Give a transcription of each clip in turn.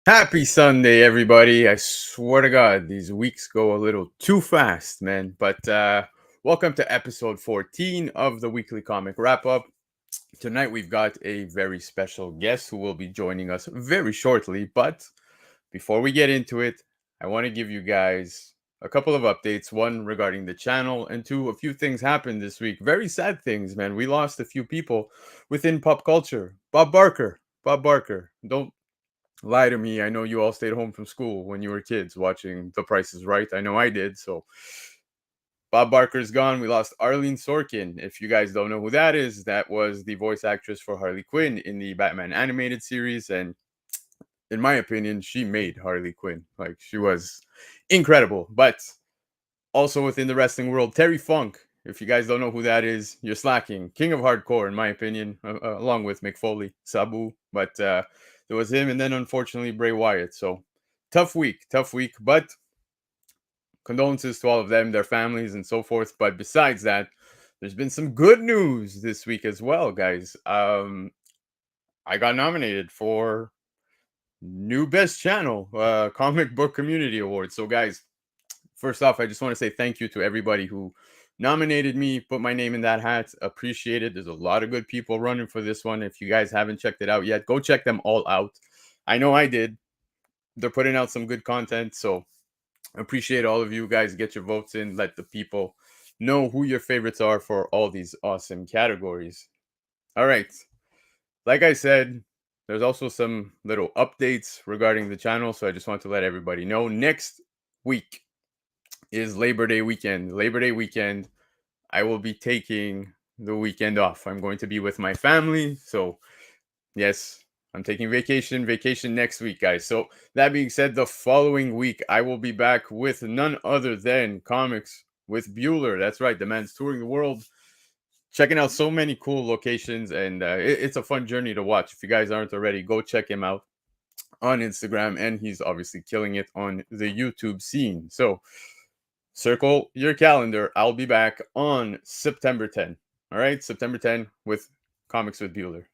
Happy Sunday, everybody. I swear to God, these weeks go a little too fast, man. But welcome to episode 14 of the weekly comic wrap up. Tonight, we've got a very special guest who will be joining us very shortly. But before we get into it, I want to give you guys a couple of updates. One regarding the channel, and two, a few things happened this week. Very sad things, man. We lost a few people within pop culture. Bob Barker. Bob Barker. Don't lie to me. I know you all stayed home from school when you were kids watching The Price is Right. I know I did. So Bob Barker's gone. We lost Arlene Sorkin. If you guys don't know who that is, that was the voice actress for Harley Quinn in the Batman animated series. And in my opinion, she made Harley Quinn. Like, she was incredible. But also within the wrestling world, Terry Funk. If you guys don't know who that is, you're slacking. King of hardcore, in my opinion, along with Mick Foley, Sabu. But there was him, and then unfortunately Bray Wyatt. So tough week. But condolences to all of them, their families, and so forth. But besides that, there's been some good news this week as well, guys. I got nominated for new best channel, comic book community award. So, guys, first off, I just want to say thank you to everybody who nominated me, put my name in that hat. Appreciate it. There's a lot of good people running for this one. If you guys haven't checked it out yet, go check them all out. I know I did. They're putting out some good content, so appreciate all of you guys. Get your votes in. Let the people know who your favorites are for all these awesome categories. All right. Like I said, there's also some little updates regarding the channel, so I just want to let everybody know. Next week is Labor Day weekend. I will be taking the weekend off. I'm going to be with my family. So, yes, I'm taking vacation next week, guys. So, that being said, the following week, I will be back with none other than Comics with Bueller. That's right. The man's touring the world, checking out so many cool locations. And it's a fun journey to watch. If you guys aren't already, go check him out on Instagram. And he's obviously killing it on the YouTube scene. So, circle your calendar. I'll be back on September 10. All right, September 10 with Comics with Bueller.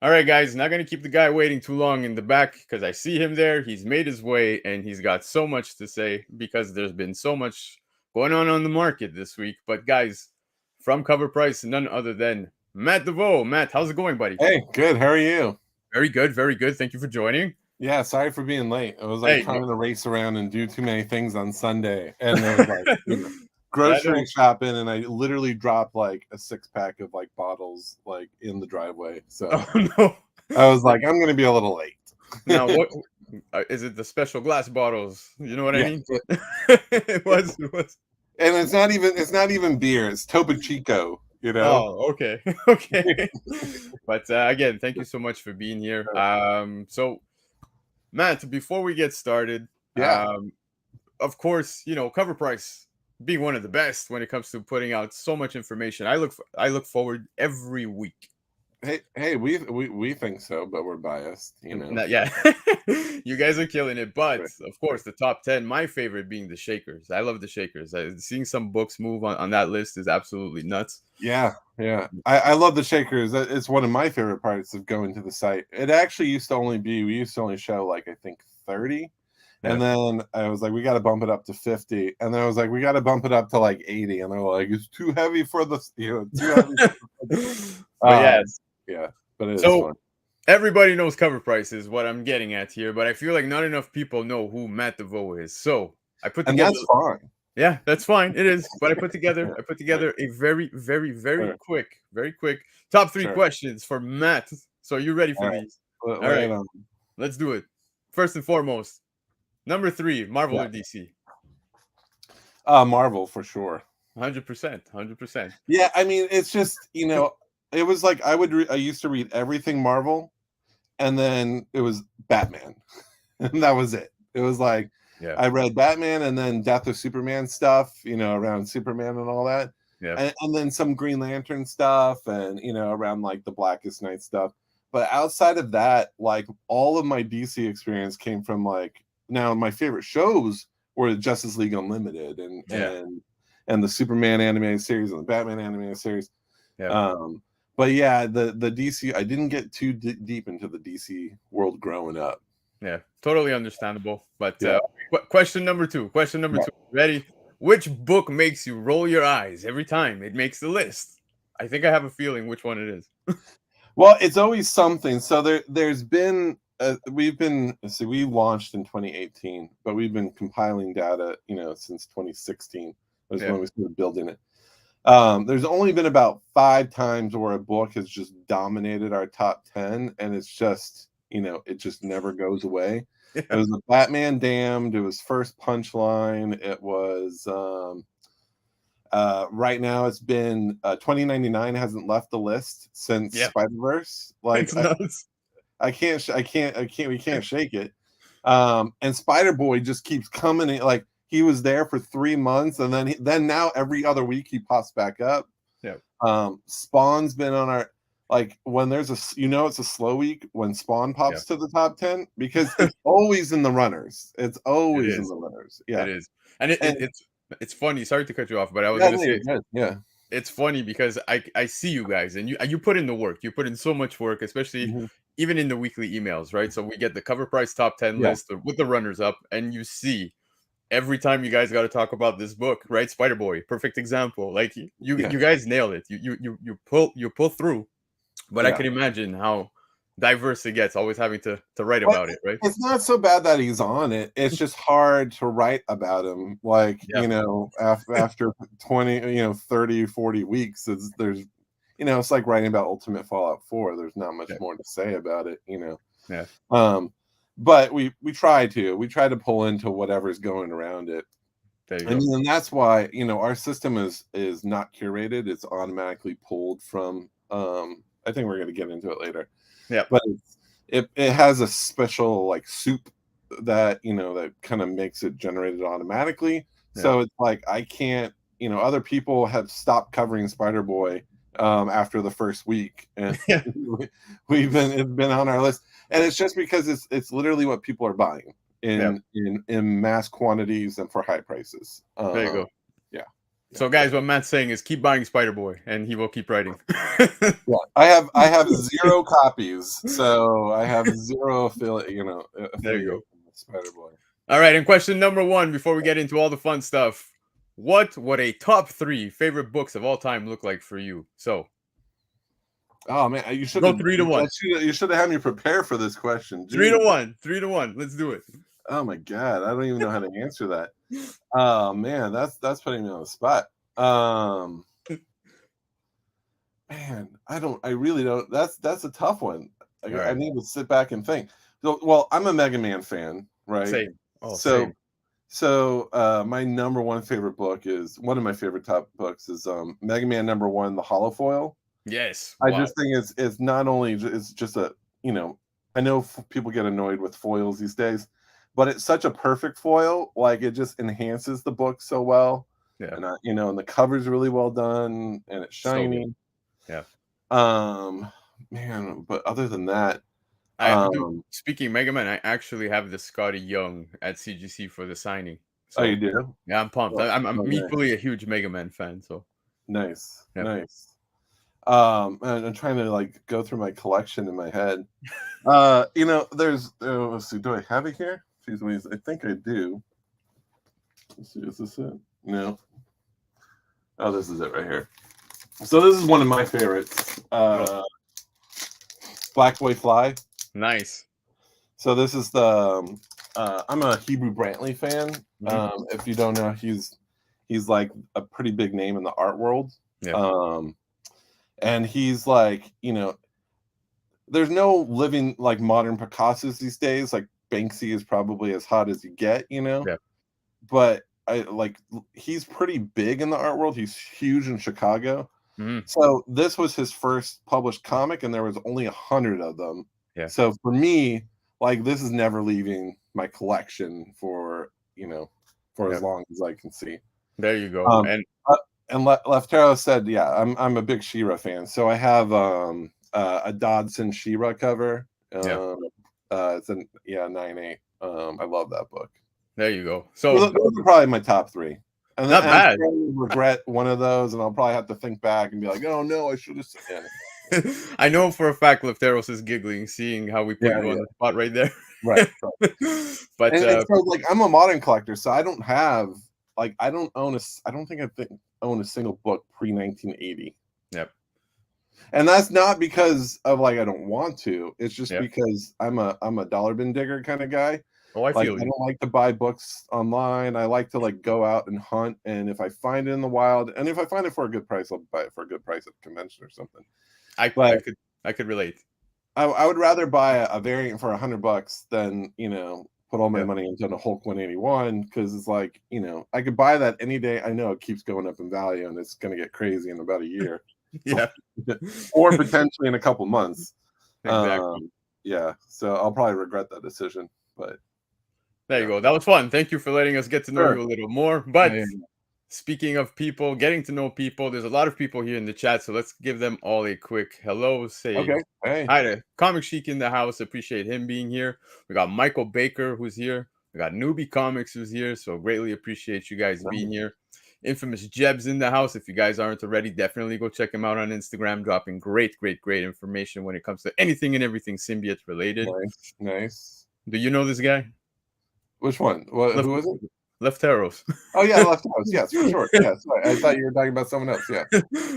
All right, guys, not going to keep the guy waiting too long in the back because I see him there. He's made his way and he's got so much to say because there's been so much going on the market this week. But, guys, from COVRPRICE, none other than Matt DeVoe. Matt, how's it going, buddy? Hey, good. How are you? Very good, very good. Thank you for joining. Yeah, sorry for being late. I was like trying to race around and do too many things on Sunday, and there was like grocery shopping, and I literally dropped like a 6-pack of like bottles like in the driveway. So no. I was like, I'm gonna be a little late. Now, what is it? The special glass bottles? You know what I mean? It was. And it's not even beer. It's Topo Chico. You know? Oh, okay. Okay. But again, thank you so much for being here. So, Matt, before we get started, of course, you know, COVRPRICE being one of the best when it comes to putting out so much information. I look forward every week. Hey, we think so, but we're biased, you know. Yeah, you guys are killing it. But of course, the top 10, my favorite being the Shakers. I love the Shakers. Seeing some books move on that list is absolutely nuts. Yeah. I love the Shakers. It's one of my favorite parts of going to the site. It actually used to only show like I think 30. Yeah. And then I was like, we got to bump it up to 50. And then I was like, we got to bump it up to like 80. And they were like, it's too heavy for the, too heavy. Yeah, but it's fun. Everybody knows COVRPRICE is what I'm getting at here, but I feel like not enough people know who Matt DeVoe is. So I put together. And that's fine. Yeah, that's fine. It is. But I put together a very, very, very quick top 3 questions for Matt. So are you ready for these? All right. Let's do it. First and foremost, number 3, Marvel or DC? Marvel for sure. 100%. Yeah, I mean, it's just, it was like I used to read everything Marvel, and then it was Batman, and that was it. It was like I read Batman and then Death of Superman stuff, around Superman and all that, and then some Green Lantern stuff, and around like the Blackest Night stuff. But outside of that, like all of my DC experience came from like now my favorite shows were Justice League Unlimited and the Superman animated series and the Batman animated series. But yeah, the DC, I didn't get too deep into the DC world growing up. Yeah, totally understandable. But Yeah. question number two. Question number two. Ready? Which book makes you roll your eyes every time it makes the list? I think I have a feeling which one it is. Well, it's always something. So there's been we launched in 2018, but we've been compiling data, since 2016 was Yeah. when we started building it. There's only been about 5 times where a book has just dominated our top 10, and it's just, it just never goes away. Yeah. It was the Batman Damned. It was First Punchline. It was right now it's been 2099 hasn't left the list since Spider-Verse. Like It's nuts. we can't shake it. And Spider-Boy just keeps coming in, like he was there for 3 months, and then now every other week he pops back up. Yeah. Spawn's been on our, like, when there's it's a slow week when Spawn pops to the top 10, because it's always in the runners. It's always in the runners. Yeah. It is. And it's funny. Sorry to cut you off, but I was gonna say it's funny because I see you guys, and you put in the work. You put in so much work, especially even in the weekly emails, right? So we get the Cover Price top 10 list with the runners up, and you see every time you guys got to talk about this book, right? Spider-Boy, perfect example. Like you guys nailed it. You pull through. But I can imagine how diverse it gets, always having to write about it, right? It's not so bad that he's on it. It's just hard to write about him. Like, after 20, 30, 40 weeks, it's like writing about Ultimate Fallout 4. There's not much more to say about it, Yeah. But we try to pull into whatever's going around it. And that's why, our system is not curated. It's automatically pulled from, I think we're going to get into it later. Yeah. But it has a special, like, soup that, that kind of makes it generated automatically. Yeah. So it's like, I can't, other people have stopped covering Spider-Boy after the first week, and it's been on our list, and it's just because it's literally what people are buying in mass quantities and for high prices. There you go. So, guys, what Matt's saying is keep buying Spider-Boy, and he will keep writing. I have 0 copies, so I have 0 affiliate. There you go, Spider-Boy. All right, and question number 1 before we get into all the fun stuff: what would a top 3 favorite books of all time look like for you? So, oh man, you should go 3-1. You should have had me prepare for this question. 3-1, 3-1. Let's do it. Oh my god, I don't even know how to answer that. Oh man, that's putting me on the spot. Man, I really don't. That's a tough one. I need to sit back and think. So, well, I'm a Mega Man fan, right? Same. So my number 1 favorite book is one of my favorite top books is Mega Man number 1, The Holofoil. Yes. I just think it's not only it's just a, I know people get annoyed with foils these days, but it's such a perfect foil. Like, it just enhances the book so well. Yeah. And and the cover's really well done, and it's shiny. So man, but other than that, speaking Mega Man, I actually have the Scotty Young at CGC for the signing. So, oh, you do? Yeah, I'm pumped. I'm equally a huge Mega Man fan. So nice. And I'm trying to, like, go through my collection in my head. There's let's see, do I have it here? Jeez, I think I do. Let's see, is this it? No. Oh, this is it right here. So this is one of my favorites. Black Boy Fly. Nice. So this is the I'm a Hebrew Brantley fan. If you don't know, he's like a pretty big name in the art world. And he's like, there's no living like modern Picassos these days. Like, Banksy is probably as hot as you get, but he's pretty big in the art world. He's huge in Chicago. So this was his first published comic, and there was only 100 of them. So for me, like, this is never leaving my collection for as long as I can see. There you go. And Leftero said, I'm a big She-Ra fan. So I have a Dodson She-Ra cover. It's a 9/8. I love that book. There you go. So those are probably my top 3. And not bad. I regret one of those, and I'll probably have to think back and be like, oh no, I should have said it. I know for a fact Lefteros is giggling, seeing how we put you on the spot right there. Right. But and so like I'm a modern collector, so I don't have like I don't think I own a single book pre 1980. Yep. And that's not because of like I don't want to. It's just Yep. because I'm a dollar bin digger kind of guy. Oh, I Like feel I you. don't like to buy books online. I like to like go out and hunt, and if I find it in the wild, and if I find it for a good price, I'll buy it for a good price at a convention or something. I But could relate. I would rather buy a variant for $100 than put all my Yep. money into a Hulk 181, because it's like I could buy that any day. I know it keeps going up in value and it's going to get crazy in about a year. Yeah. Or potentially in a couple months. Exactly. Yeah, so I'll probably regret that decision. But There you go. That was fun. Thank you for letting us get to know sure. you a little more. But Yeah. speaking of people, getting to know people, there's a lot of people here in the chat, so let's give them all a quick hello. Say Okay. Hey. hi to Comic Chic in the house. Appreciate him being here. We got Michael Baker who's here. We got Newbie Comics who's here. So greatly appreciate you guys being here. Infamous Jeb's in the house. If you guys aren't already, definitely go check him out on Instagram, dropping great information when it comes to anything and everything symbiote related. Nice. Do you know this guy? Which one? Who was it? Left Arrows. Oh yeah, Left Arrows. Yes, for sure. Yes, I thought you were talking about someone else. Yeah.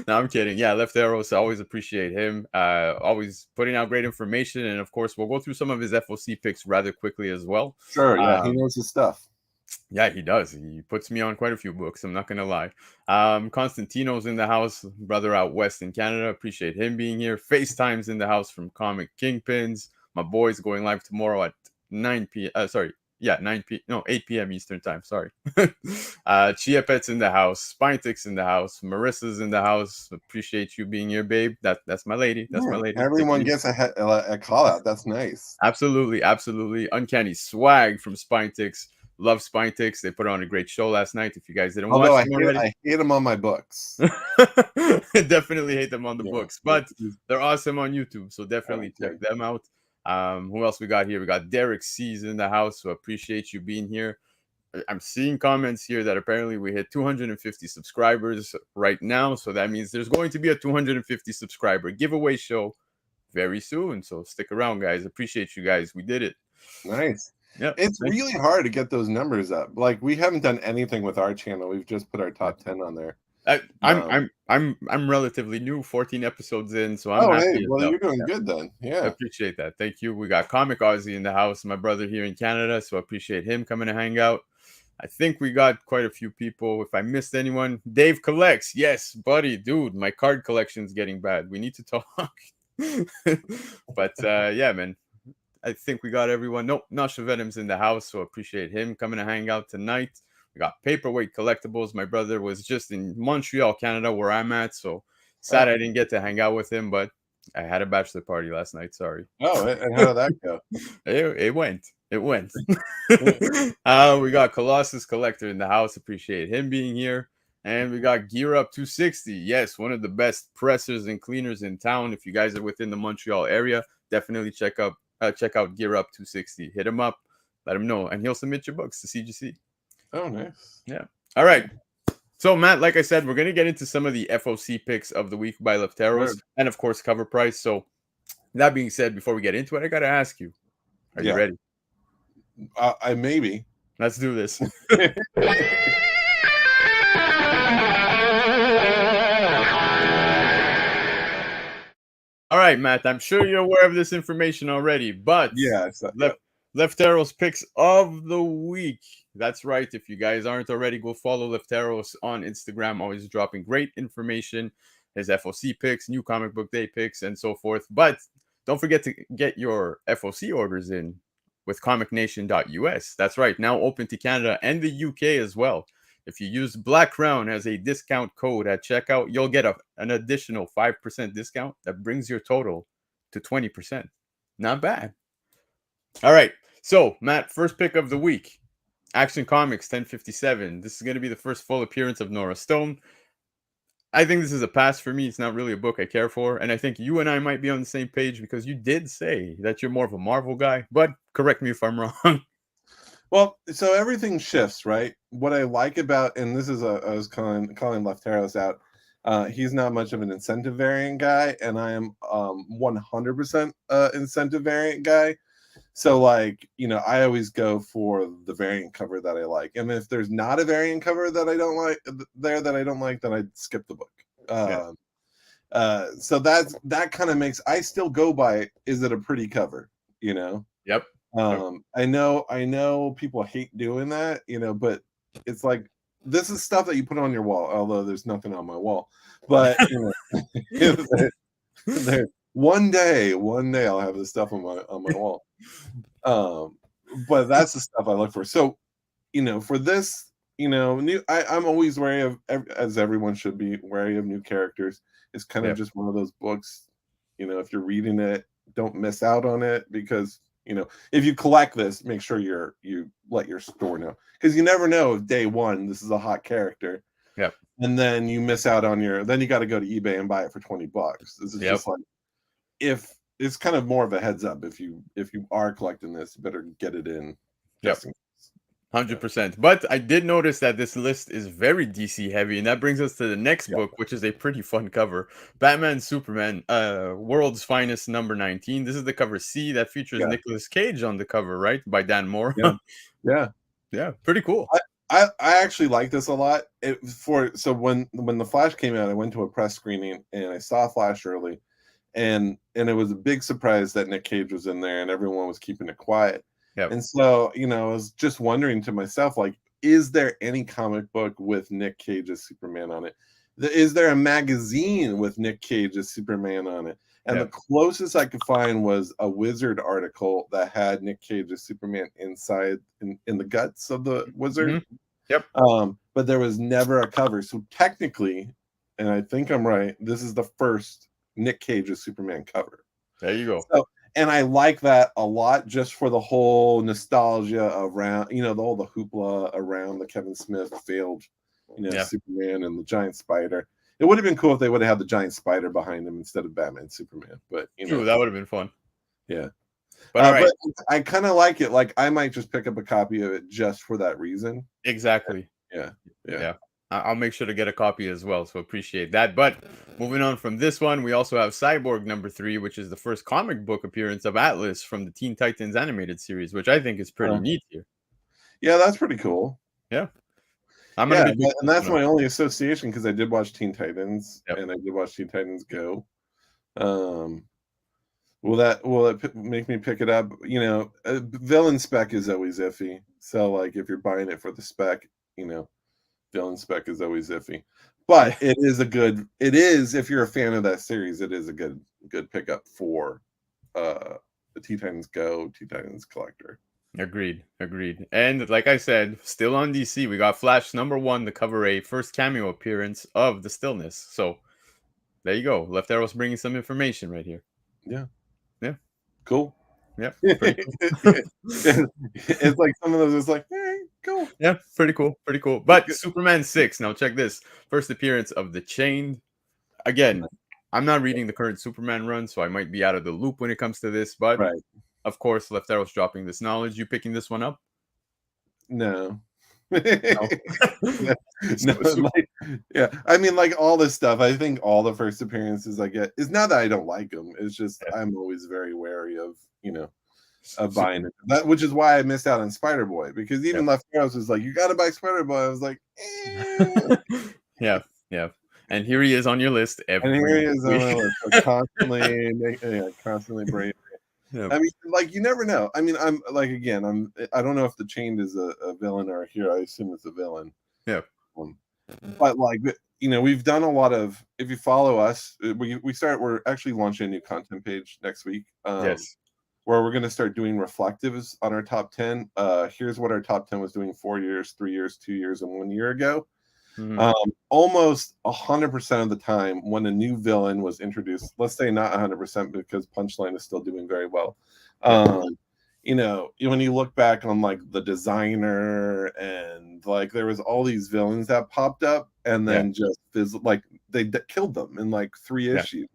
No, I'm kidding. Yeah, Left Arrows. I always appreciate him. Always putting out great information, and of course, we'll go through some of his FOC picks rather quickly as well. Sure. Yeah, he knows his stuff. Yeah, he does. He puts me on quite a few books. I'm not gonna lie. Constantino's in the house, brother out west in Canada. Appreciate him being here. FaceTime's in the house from Comic Kingpins. My boy's going live tomorrow at 9 p.m. Sorry. Yeah, 8 p.m. Eastern time. Sorry. Chia Pet's in the house. Spinetix in the house. Marissa's in the house. Appreciate you being here, babe. That's my lady. That's my lady. Everyone gets a call out. That's nice. Absolutely. Uncanny Swag from Spinetix. Love Spinetix. They put on a great show last night. If you guys didn't watch them already, I hate them on my books. Definitely hate them on the books, but they're awesome on YouTube. So definitely check them out. Who else we got here? We got Derek C's in the house, so appreciate you being here. I'm seeing comments here that apparently we hit 250 subscribers right now, so that means there's going to be a 250 subscriber giveaway show very soon. So stick around, guys. Appreciate you guys. We did it. Nice. Yeah, it's really hard to get those numbers up. Like we haven't done anything with our channel. We've just put our top 10 on there. I'm relatively new, 14 episodes in, so I'm happy. Hey, well, you're doing good then. Yeah, I appreciate that. Thank you. We got Comic Ozzy in the house, my brother here in Canada, so I appreciate him coming to hang out. I think we got quite a few people. If I missed anyone, Dave Collects. Yes, buddy, dude, my card collection's getting bad. We need to talk. But yeah, man. I think we got everyone. Nope, Nasha Venom's in the house, so appreciate him coming to hang out tonight. We got Paperweight Collectibles. My brother was just in Montreal, Canada, where I'm at, so sad I didn't get to hang out with him, but I had a bachelor party last night. Sorry. Oh, and how did that go? It went. We got Colossus Collector in the house. Appreciate him being here. And we got Gear Up 260. Yes, one of the best pressers and cleaners in town. If you guys are within the Montreal area, definitely check out Gear Up 260. Hit him up, let him know, and he'll submit your books to CGC. Oh, nice. Yeah. All right. So, Matt, like I said, we're going to get into some of the FOC picks of the week by Lefteros and, of course, Cover Price. So, that being said, before we get into it, I got to ask you, are you ready? I maybe. Let's do this. All right, Matt, I'm sure you're aware of this information already, but Lefteros picks of the week. That's right. If you guys aren't already, go follow Lefteros on Instagram. Always dropping great information. His FOC picks, new comic book day picks, and so forth. But don't forget to get your FOC orders in with comicnation.us. That's right. Now open to Canada and the UK as well. If you use Blakk Crown as a discount code at checkout, you'll get an additional 5% discount. That brings your total to 20%. Not bad. All right. So, Matt, first pick of the week. Action Comics 1057. This is going to be the first full appearance of Nora Stone. I think this is a pass for me. It's not really a book I care for. And I think you and I might be on the same page because you did say that you're more of a Marvel guy. But correct me if I'm wrong. Well, so everything shifts, right? What I like about, and this is I was calling Lefteros out. He's not much of an incentive variant guy, and I am 100% incentive variant guy. So like, I always go for the variant cover that I like. And if there's not a variant cover that I don't like, then I'd skip the book. So that kind of makes, I still go by, is it a pretty cover? Yep. I know people hate doing that, but it's like, this is stuff that you put on your wall, although there's nothing on my wall. But one day I'll have this stuff on my wall. But that's the stuff I look for. So, for this, I'm always wary of, as everyone should be, wary of new characters. It's kind of just one of those books, if you're reading it, don't miss out on it, because if you collect this, make sure you let your store know, because you never know if day one this is a hot character. Yep. And then you miss out on then you got to go to eBay and buy it for $20. This is just like, if it's kind of more of a heads up, if you are collecting this, you better get it in. Yep. 100%. But I did notice that this list is very DC heavy, and that brings us to the next book, which is a pretty fun cover. Batman Superman, World's Finest, number 19. This is the cover C that features Nicolas Cage on the cover, right? By Dan Moore. Yeah, pretty cool. I actually like this a lot. So when the Flash came out, I went to a press screening and I saw Flash early, and it was a big surprise that Nick Cage was in there and everyone was keeping it quiet. Yep. And so, I was just wondering to myself, like, is there any comic book with Nick Cage as Superman on it? Is there a magazine with Nick Cage as Superman on it? And the closest I could find was a Wizard article that had Nick Cage as Superman inside in the guts of the Wizard. Mm-hmm. Yep. But there was never a cover. So technically, and I think I'm right, this is the first Nick Cage as Superman cover. There you go. So, and I like that a lot, just for the whole nostalgia around, the hoopla around the Kevin Smith failed, Superman and the giant spider. It would have been cool if they would have had the giant spider behind him instead of Batman Superman. But true, that would have been fun. Yeah. But, but I kind of like it. Like, I might just pick up a copy of it just for that reason. Exactly. Yeah. I'll make sure to get a copy as well, so appreciate that. But moving on from this one, we also have Cyborg number 3, which is the first comic book appearance of Atlas from the Teen Titans animated series, which I think is pretty neat here. Yeah, that's pretty cool. Yeah. And that's my only association, because I did watch Teen Titans and I did watch Teen Titans Go. Will it make me pick it up? Villain spec is always iffy. So, like, if you're buying it for the spec, villain spec is always iffy. But it is, if you're a fan of that series, it is a good pickup for the Teen Titans Go, Teen Titans Collector. Agreed. And like I said, still on DC, we got Flash number 1, the cover A, first cameo appearance of the Stillness. So there you go. Left Arrow's bringing some information right here. Yeah. Cool. Yeah. It's like some of those. It's like, cool. Yeah, pretty cool. But Superman 6. Now check this. First appearance of the Chained. Again, I'm not reading the current Superman run, so I might be out of the loop when it comes to this. But of course, Left Arrow's dropping this knowledge. You picking this one up? No. No. I mean, like, all this stuff, I think all the first appearances I get is not that I don't like them. It's just I'm always very wary of buying it. That, which is why I missed out on Spider-Boy, because even Left Arrow was like, you got to buy Spider-Boy. I was like, yeah. And here he is on your list. On my list, so constantly brave. Yeah. I mean, like, you never know. I mean, I don't know if the Chained is a villain or a hero. I assume it's a villain. Yeah. But, like, we've done a lot of, if you follow us, we're actually launching a new content page next week. Where we're going to start doing reflectives on our top 10. Here's what our top 10 was doing 4 years, 3 years, 2 years, and 1 year ago. Mm-hmm. Almost 100% of the time when a new villain was introduced, let's say not 100% because Punchline is still doing very well. When you look back on, like, the Designer, and, like, there was all these villains that popped up and then just like they killed them in like 3 issues.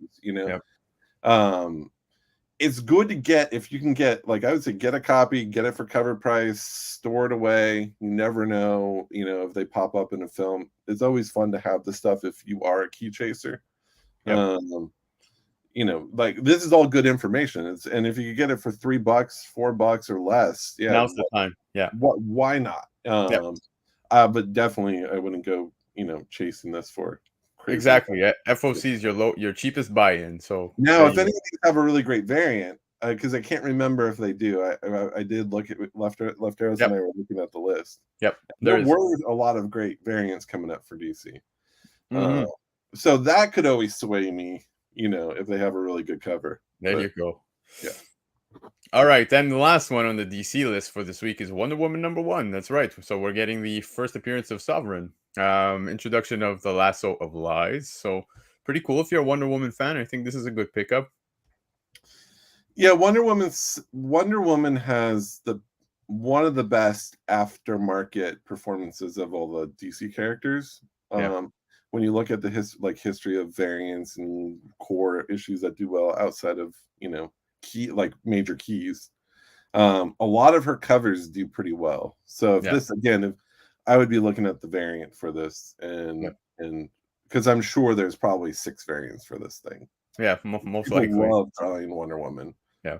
It's good to get, if you can get, like, I would say, get a copy, get it for cover price, store it away. You never know, if they pop up in a film. It's always fun to have the stuff if you are a key chaser. like this is all good information. And if you could get it for $3, $4 or less, now's the time. Yeah. Why not? But definitely I wouldn't go, chasing this for crazy. Exactly. FOC is your cheapest buy-in. So now, if any of these have a really great variant, because I can't remember if they do. I did look at Left Arrows and I were looking at the list. Yep. There were a lot of great variants coming up for DC. So that could always sway me, if they have a really good cover. There you go. Yeah. All right, then the last one on the DC list for this week is Wonder Woman #1. That's right. So we're getting the first appearance of Sovereign, introduction of the Lasso of Lies. So pretty cool. If you're a Wonder Woman fan, I think this is a good pickup. Yeah, Wonder Woman has one of the best aftermarket performances of all the DC characters. When you look at the history of variants and core issues that do well outside of major keys, a lot of her covers do pretty well. So if I would be looking at the variant for this, and because I'm sure there's probably 6 variants for this thing. Yeah, most likely. Love drawing Wonder Woman. Yeah.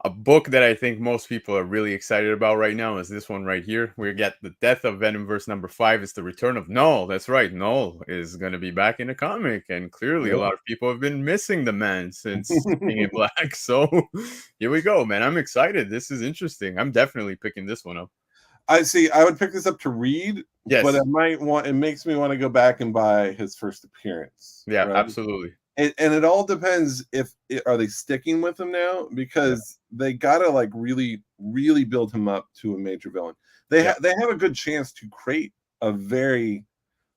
A book that I think most people are really excited about right now is this one right here. We get the death of Venomverse #5. It's the return of Null. That's right. Null is going to be back in the comic. And clearly a lot of people have been missing the man since King in Black. So here we go, man. I'm excited. This is interesting. I'm definitely picking this one up. I would pick this up to read. Yes. But it makes me want to go back and buy his first appearance. Yeah, right? Absolutely. And it all depends are they sticking with him now, because they gotta really, really build him up to a major villain. They have a good chance to create a very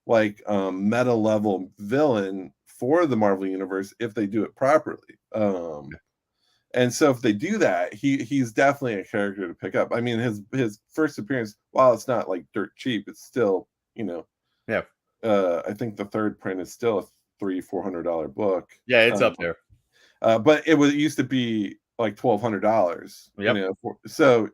meta level villain for the Marvel universe if they do it properly. And so if they do that, he's definitely a character to pick up. I mean, his first appearance, while it's not dirt cheap, it's still I think the third print is still a $300-$400 book. Yeah, it's up there. But it used to be $1,200. Yep. So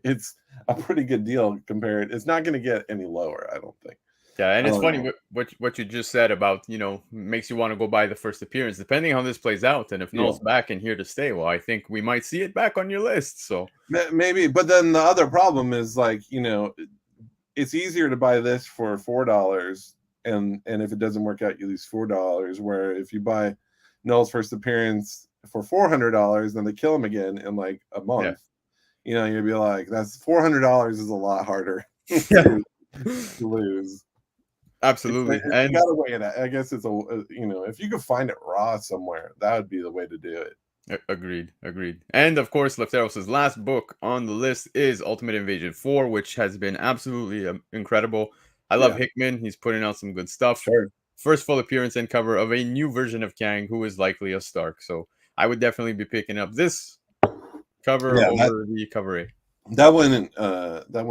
it's a pretty good deal compared. It's not going to get any lower, I don't think. Yeah, and it's funny what you just said about, makes you want to go buy the first appearance, depending on how this plays out. And if Null's back and here to stay, well, I think we might see it back on your list. So maybe, but then the other problem is it's easier to buy this for $4. And if it doesn't work out, you lose $4. Where if you buy Null's first appearance for $400, then they kill him again in a month. You'd be like, that's $400 is a lot harder to lose. Absolutely. And you gotta weigh it. I guess it's if you could find it raw somewhere, that would be the way to do it. Agreed. And of course, Left Arrows' last book on the list is Ultimate Invasion 4, which has been absolutely incredible. I love Hickman. He's putting out some good stuff. Sure. First full appearance and cover of a new version of Kang, who is likely a Stark. So I would definitely be picking up this cover over the cover A. That one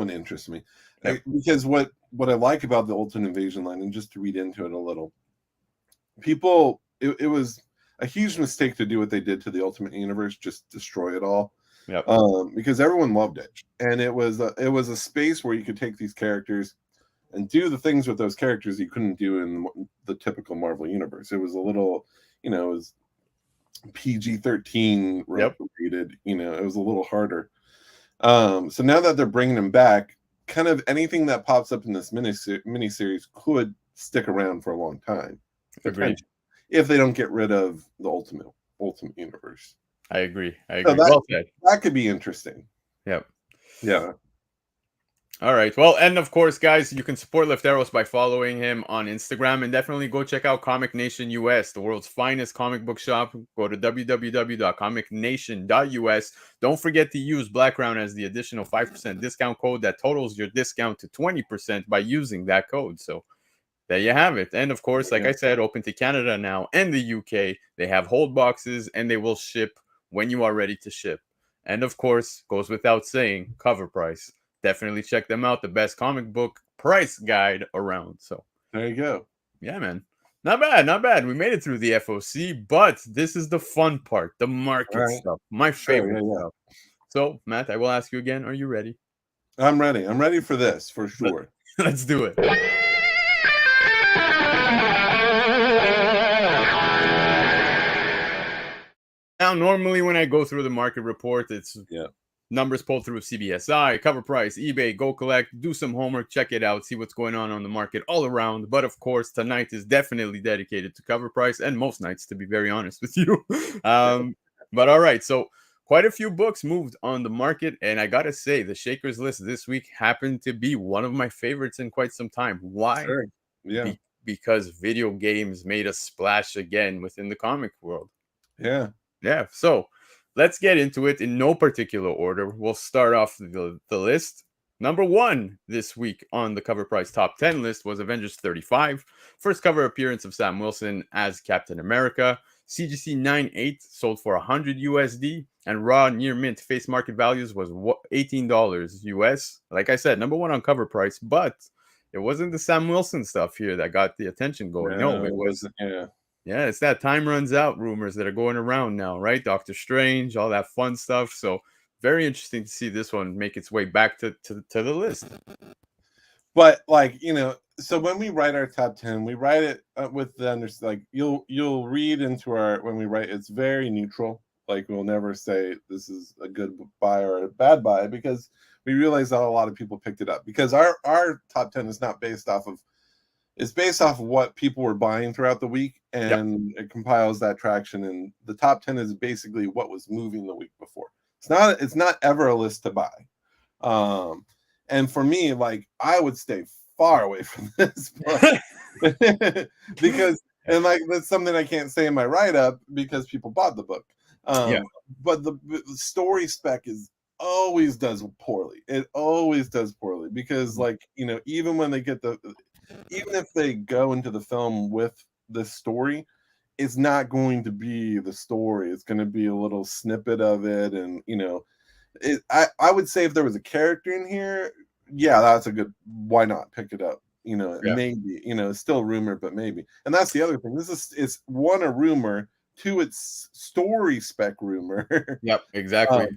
interests me. Because what I like about the Ultimate Invasion line, and just to read into it a little, it was a huge mistake to do what they did to the Ultimate Universe, just destroy it all. Yep. Because everyone loved it, and it was a space where you could take these characters and do the things with those characters you couldn't do in the typical Marvel universe. It was a little, it was PG-13 rated. It was a little harder. So now that they're bringing them back, kind of anything that pops up in this miniseries could stick around for a long time. Agreed. If they don't get rid of the Ultimate Universe. I agree. So that could be interesting. Yep. Yeah. All right. Well, and of course, guys, you can support Left Arrows by following him on Instagram, and definitely go check out Comic Nation US, the world's finest comic book shop. Go to www.comicnation.us. Don't forget to use Blakk Crown as the additional 5% discount code that totals your discount to 20% by using that code. So there you have it. And of course, like I said, open to Canada now and the UK. They have hold boxes and they will ship when you are ready to ship. And of course, goes without saying, COVRPRICE. Definitely check them out. The best comic book price guide around. So there you go. Yeah, man. Not bad. We made it through the FOC, but this is the fun part, the market stuff. My favorite stuff. So, Matt, I will ask you again. Are you ready? I'm ready. I'm ready for this, for sure. Let's do it. Now, normally when I go through the market report, it's numbers pulled through CBSI, Cover Price, eBay, go collect, do some homework, check it out, see what's going on the market all around. But of course, tonight is definitely dedicated to Cover Price, and most nights, to be very honest with you. But all right, so quite a few books moved on the market, and I gotta say, the Shakers list this week happened to be one of my favorites in quite some time. Why? Sure. Yeah. Because video games made a splash again within the comic world. Yeah. So let's get into it in no particular order. We'll start off the list. Number 1 this week on the Cover Price Top 10 list was Avengers 35. First cover appearance of Sam Wilson as Captain America. CGC 98 sold for $100 USD, and raw near mint face market values was $18 US. Like I said, number 1 on Cover Price, but it wasn't the Sam Wilson stuff here that got the attention going. No, it was it's that time runs out rumors that are going around now, right? Doctor Strange, all that fun stuff. So very interesting to see this one make its way back to the list. But like, so when we write our top 10, we write it with the like you'll read into our, when we write, it's very neutral. Like, we'll never say this is a good buy or a bad buy, because we realize that a lot of people picked it up, because our top 10 is not based off of, it's based off of what people were buying throughout the week, and it compiles that traction. And the top 10 is basically what was moving the week before. It's not ever a list to buy. And for me, like, I would stay far away from this book because, and like, that's something I can't say in my write-up because people bought the book. But the story spec always does poorly. It always does poorly because, like, even when they get even if they go into the film with the story, it's not going to be the story. It's going to be a little snippet of it. And, I would say if there was a character in here, that's a good, why not pick it up? Maybe, it's still a rumor, but maybe. And that's the other thing. It's one, a rumor, two, it's story spec rumor. Yep, exactly.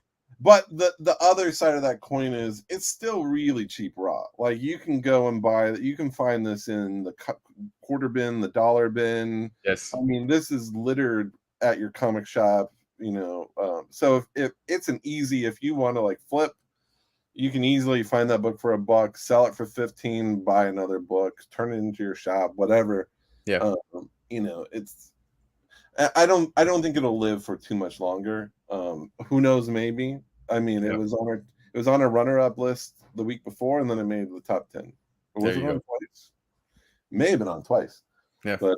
But the other side of that coin is it's still really cheap raw. Like, you can go and buy, you can find this in the quarter bin, the dollar bin. Yes. I mean, this is littered at your comic shop, so if it's an easy, if you want to like flip, you can easily find that book for $1, sell it for 15, buy another book, turn it into your shop, whatever. Yeah. It's, I don't think it'll live for too much longer. Who knows? Maybe. I mean, it was on a runner-up list the week before, and then it made the top 10. Or was it on twice? May have been on twice. Yeah. But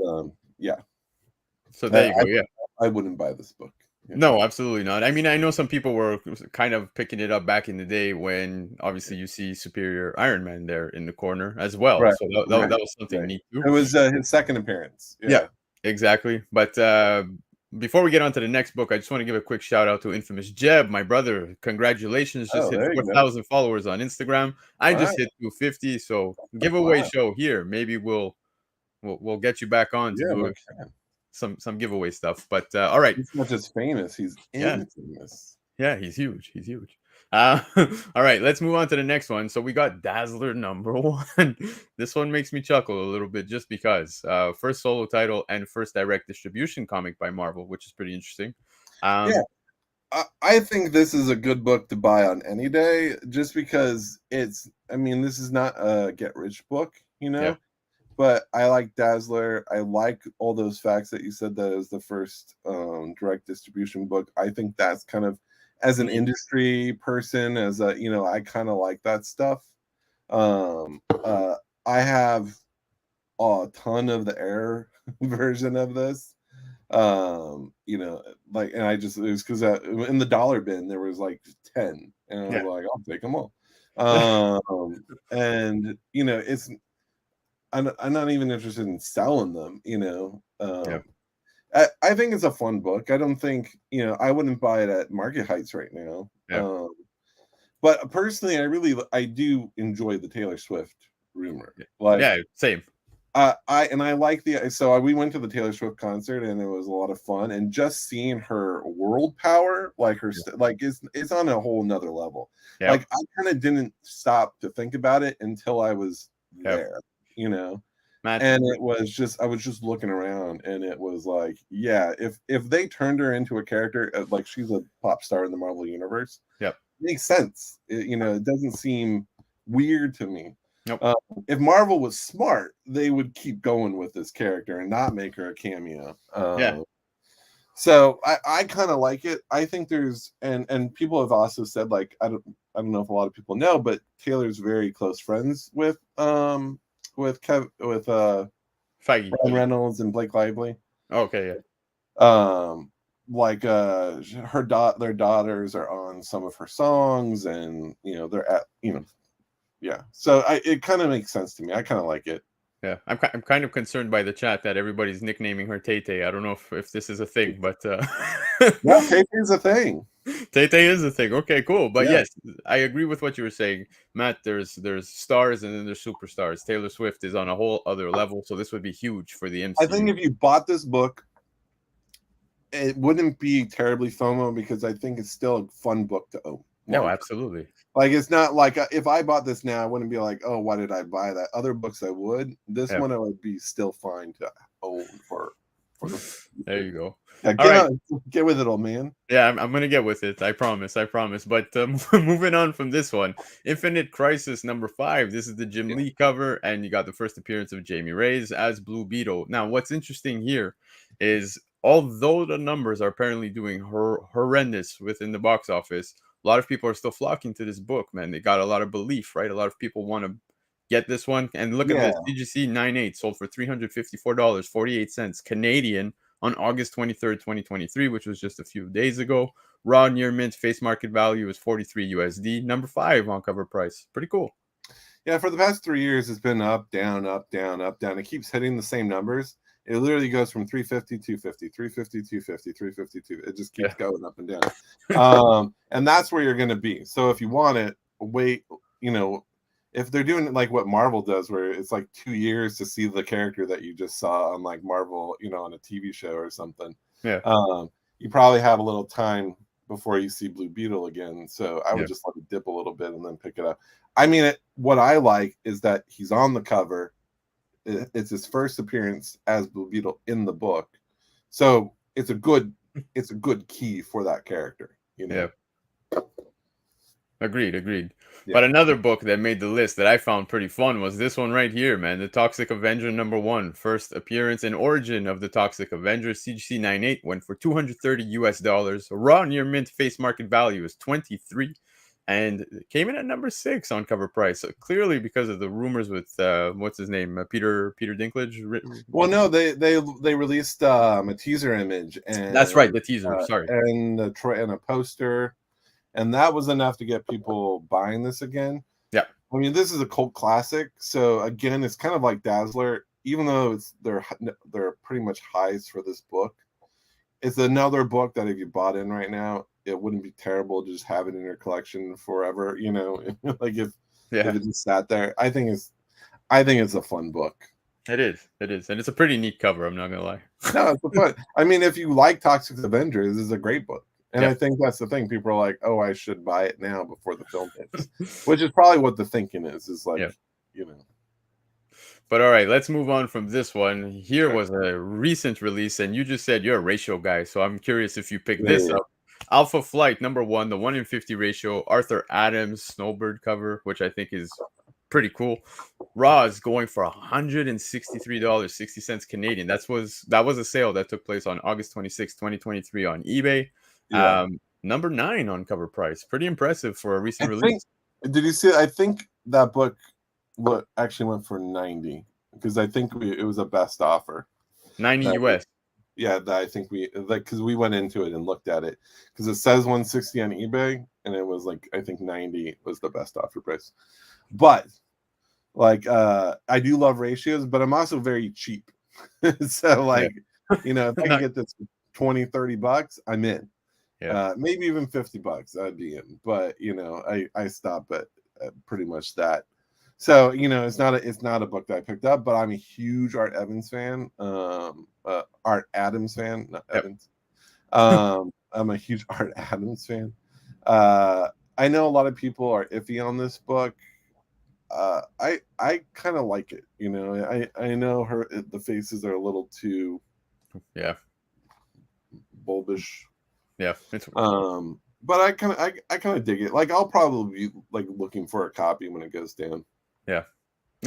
So there you go. Yeah. I wouldn't buy this book. No, absolutely not. I mean, I know some people were kind of picking it up back in the day when obviously you see Superior Iron Man there in the corner as well. Right. So that was something neat too. It was his second appearance. Yeah, exactly. But before we get on to the next book, I just want to give a quick shout out to Infamous Jeb, my brother. Congratulations. Just hit 4,000 followers on Instagram. I just hit 250. So giveaway show here. Maybe we'll get you back on to do some giveaway stuff. But all right. He's not just famous, he's infamous. Yeah, he's huge. All right, let's move on to the next one. So we got Dazzler number 1. This one makes me chuckle a little bit just because first solo title and first direct distribution comic by Marvel, which is pretty interesting. I think this is a good book to buy on any day, just because this is not a get rich book, but I like Dazzler. I like all those facts that you said that it was the first direct distribution book. I think that's kind of, as an industry person, as a, I kind of like that stuff. I have a ton of the Air version of this. And I just, it was because in the dollar bin there was like 10, and I was like, I'll take them all. And it's, I'm not even interested in selling them. I think it's a fun book. I don't think, I wouldn't buy it at market heights right now. But personally, I do enjoy the Taylor Swift rumor. Same. I like we went to the Taylor Swift concert, and it was a lot of fun, and just seeing her world power, like her, it's on a whole nother level. Like, I kind of didn't stop to think about it until I was there, Matt. And it was just, I was just looking around, and it was like, yeah, if they turned her into a character like she's a pop star in the Marvel universe, Yep. it makes sense. It doesn't seem weird to me. Nope. If Marvel was smart, they would keep going with this character and not make her a cameo. Yeah. So I kind of like it. I think there's and people have also said, like, I don't know if a lot of people know, but Taylor's very close friends with Ryan Feige. Reynolds and Blake Lively. Okay, yeah. Their daughters are on some of her songs, and they're at yeah. So it kind of makes sense to me. I kind of like it. Yeah, I'm kind of concerned by the chat that everybody's nicknaming her Tay Tay. I don't know if this is a thing, but yeah, Tay Tay's a thing. Tay Tay is a thing. Okay, cool. But Yeah. yes, I agree with what you were saying, Matt. There's stars and then there's superstars. Taylor Swift is on a whole other level, so this would be huge for the MCU. I think if you bought this book, it wouldn't be terribly FOMO, because I think it's still a fun book to own. No, absolutely. Like, it's not like if I bought this now, I wouldn't be like, oh, why did I buy that? Other books I would. This one I would be still fine to own for there you go. Yeah, get with it, old man. Yeah, I'm gonna get with it. I promise. But moving on from this one, Infinite Crisis #5. This is the Jim Lee cover, and you got the first appearance of Jamie Reyes as Blue Beetle. Now, what's interesting here is, although the numbers are apparently doing horrendous within the box office, a lot of people are still flocking to this book, man. They got a lot of belief, right? A lot of people want to get this one. And look at this. DGC 98 sold for $354.48 Canadian on August 23rd, 2023, which was just a few days ago. Raw near mint face market value is 43 USD. #5 on cover price. Pretty cool. Yeah, for the past 3 years, it's been up, down, up, down, up, down. It keeps hitting the same numbers. It literally goes from 350, 250, 350, 250, 352. It just keeps going up and down. And that's where you're going to be. So if you want it, wait, if they're doing it like what Marvel does, where it's like 2 years to see the character that you just saw on like Marvel, on a TV show or something. Yeah. You probably have a little time before you see Blue Beetle again. So I would just let it dip a little bit and then pick it up. I mean, what I like is that he's on the cover. It's his first appearance as Blue Beetle in the book, so it's a good key for that character. Yeah. Agreed. Yeah. But another book that made the list that I found pretty fun was this one right here, man. The Toxic Avenger #1. First appearance and origin of the Toxic Avenger. CGC 98 went for $230 US. Raw near mint face market value is 23. And it came in at #6 on cover price. So clearly because of the rumors with what's his name, Peter Dinklage. Well, no, they released a teaser image, and that's right, the teaser. Sorry, and a poster, and that was enough to get people buying this again. Yeah, I mean, this is a cult classic, so again, it's kind of like Dazzler, even though they're pretty much highs for this book. It's another book that if you bought in right now, it wouldn't be terrible to just have it in your collection forever. Like if it just sat there. I think it's a fun book. It is, and it's a pretty neat cover. I'm not gonna lie. No, it's fun. I mean, if you like Toxic Avengers, this is a great book, and I think that's the thing. People are like, "Oh, I should buy it now before the film hits," which is probably what the thinking is. Is like, But all right, let's move on from this one. Here was a recent release, and you just said you're a ratio guy, so I'm curious if you picked this up. Alpha Flight #1, the 1 in 50 ratio, Arthur Adams Snowbird cover, which I think is pretty cool. Raw is going for $163.60 Canadian. That was a sale that took place on August 26, 2023 on eBay. #9 on cover price. Pretty impressive for a recent release. Did you see? I think that book actually went for 90, because I think it was a best offer. 90 US. Yeah, that I think because we went into it and looked at it, because it says 160 on eBay, and it was like, I think 90 was the best offer price. But like, I do love ratios, but I'm also very cheap. So like, if I can get this for 20, $30, I'm in. Yeah. Maybe even $50, I'd be in. But I stop at pretty much that. So it's not a book that I picked up, but I'm a huge Art Adams fan. Art Adams fan, not Evans. I'm a huge Art Adams fan. I know a lot of people are iffy on this book. I kind of like it. You know, I know the faces are a little too bulbish. Yeah, it's but I kind of dig it. Like I'll probably be like looking for a copy when it goes down. Yeah,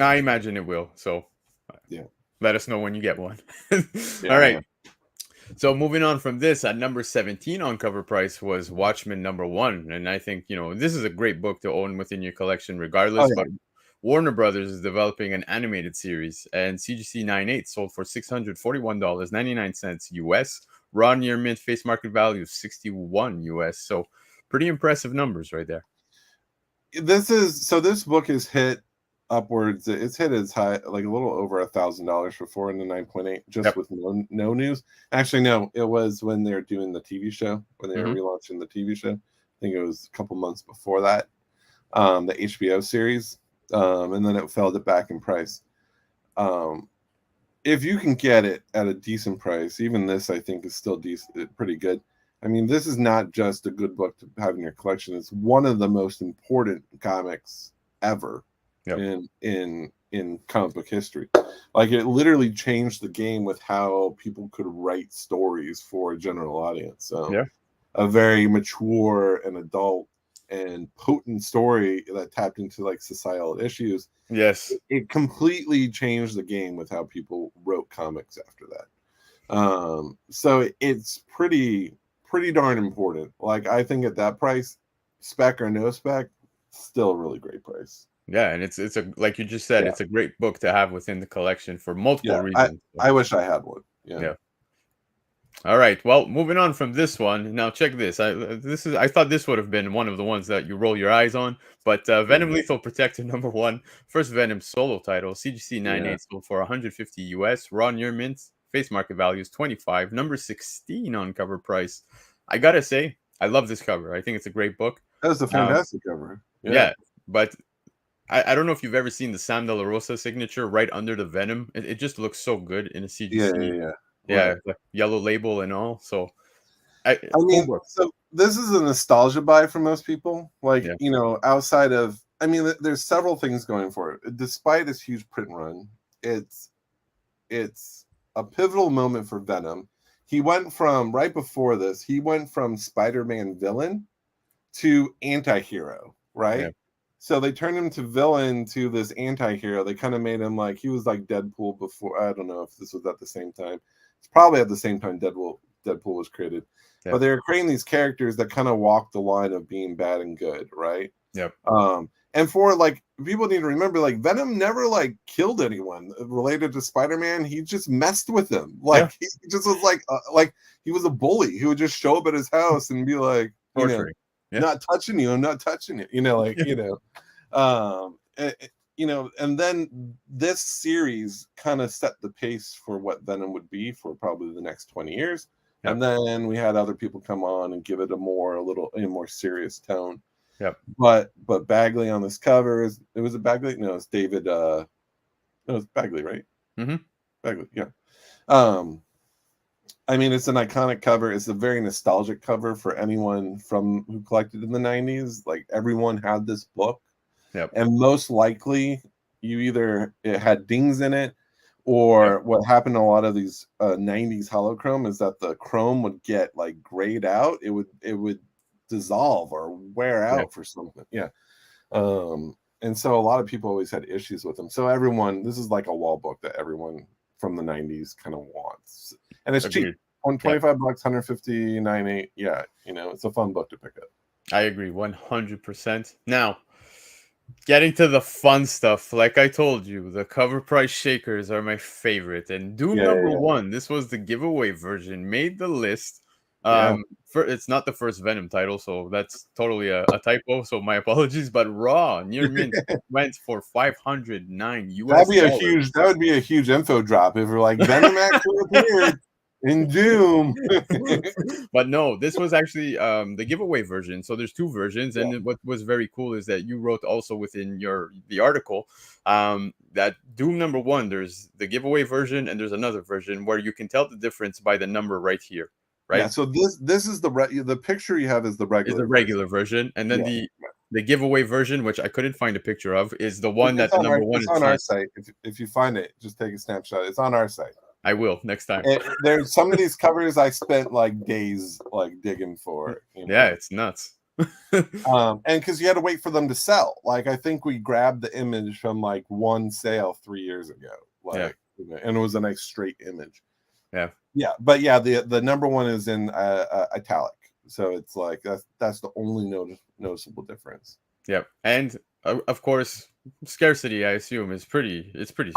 I imagine it will. So yeah, let us know when you get one. yeah, All right. So moving on from this, at number 17 on Cover Price was Watchmen #1, and I think this is a great book to own within your collection, regardless. But Warner Brothers is developing an animated series, and CGC 98 sold for $641.99 US. Raw near mint face market value of 61 US. So pretty impressive numbers right there. This book is hit upwards. It's hit as high, like a little over $1,000 for 4 and the 9.8, just with no news. Actually, no, it was when they're doing the TV show, when they were relaunching the TV show. I think it was a couple months before that, the HBO series, and then it fell back in price. If you can get it at a decent price, even this I think is still pretty good. I mean, this is not just a good book to have in your collection. It's one of the most important comics ever in comic book history. Like, it literally changed the game with how people could write stories for a general audience. So a very mature and adult and potent story that tapped into like societal issues. Yes, it completely changed the game with how people wrote comics after that. So it's pretty darn important. Like, I think at that price, spec or no spec, still a really great price. Yeah, and it's a, like you just said, it's a great book to have within the collection for multiple reasons. I wish I had one. Yeah. All right. Well, moving on from this one. Now check this. I thought this would have been one of the ones that you roll your eyes on, but Venom Lethal Protector #1, first Venom solo title, CGC 98 sold for 150 US, raw near mint, face market value is 25, number 16 on Cover Price. I gotta say, I love this cover. I think it's a great book. That's a fantastic cover. Yeah, but I don't know if you've ever seen the Sam De La Rosa signature right under the Venom. It just looks so good in a CGC. Yeah, right. Like yellow label and all. So, I mean, so this is a nostalgia buy for most people. Like, outside of, I mean, there's several things going for it. Despite its huge print run, it's a pivotal moment for Venom. He went from, right before this, he went from Spider-Man villain to anti-hero, right? Yeah. So they turned him to villain to this anti-hero. They kind of made him like, he was like Deadpool before. I don't know if this was at the same time. It's probably at the same time Deadpool was created. Yeah. But they were creating these characters that kind of walk the line of being bad and good, right? Yep. And for, like, people need to remember, like, Venom never like killed anyone related to Spider-Man. He just messed with them. Like, he just was like he was a bully. He would just show up at his house and be like, not touching you. I'm not touching it. And then this series kind of set the pace for what Venom would be for probably the next 20 years. Yep. And then we had other people come on and give it a more serious tone. Yep. But Bagley on this cover was it Bagley? No, it's David. No, it's Bagley, right? Mm-hmm. Bagley, yeah. I mean, it's an iconic cover. It's a very nostalgic cover for anyone who collected in the 90s. Like, everyone had this book. Yep. And most likely, it had dings in it, or what happened to a lot of these 90s holochrome is that the chrome would get like grayed out. It would dissolve or wear out for something. Yeah. And so a lot of people always had issues with them. So this is like a wall book that everyone from the 90s kind of wants. And it's cheap. $25, 150, 98. Yeah, it's a fun book to pick up. I agree 100%. Now, getting to the fun stuff, like I told you, the Cover Price shakers are my favorite. And Doom #1, this was the giveaway version, made the list. It's not the first Venom title, so that's totally a typo. So my apologies. But Raw near mint went for $509 US. That would be a huge info drop if we're like, Venom actually appeared in Doom. But no, this was actually the giveaway version. So there's two versions, and what was very cool is that you wrote also within the article that Doom #1, there's the giveaway version and there's another version where you can tell the difference by the number right here. Right. Yeah, so this is the picture you have is the regular version, and then the giveaway version, which I couldn't find a picture of, is the one It's that the number one it's is on our site. If you find it, just take a snapshot. It's on our site. I will next time. There's some of these covers I spent like days like digging for. You know? Yeah, it's nuts. And because you had to wait for them to sell. Like I think we grabbed the image from like one sale 3 years ago. Like, you know, and it was a nice straight image. Yeah, but yeah, the number one is in italic, so it's like that's the only noticeable difference. Yep, and of course, scarcity, I assume, is pretty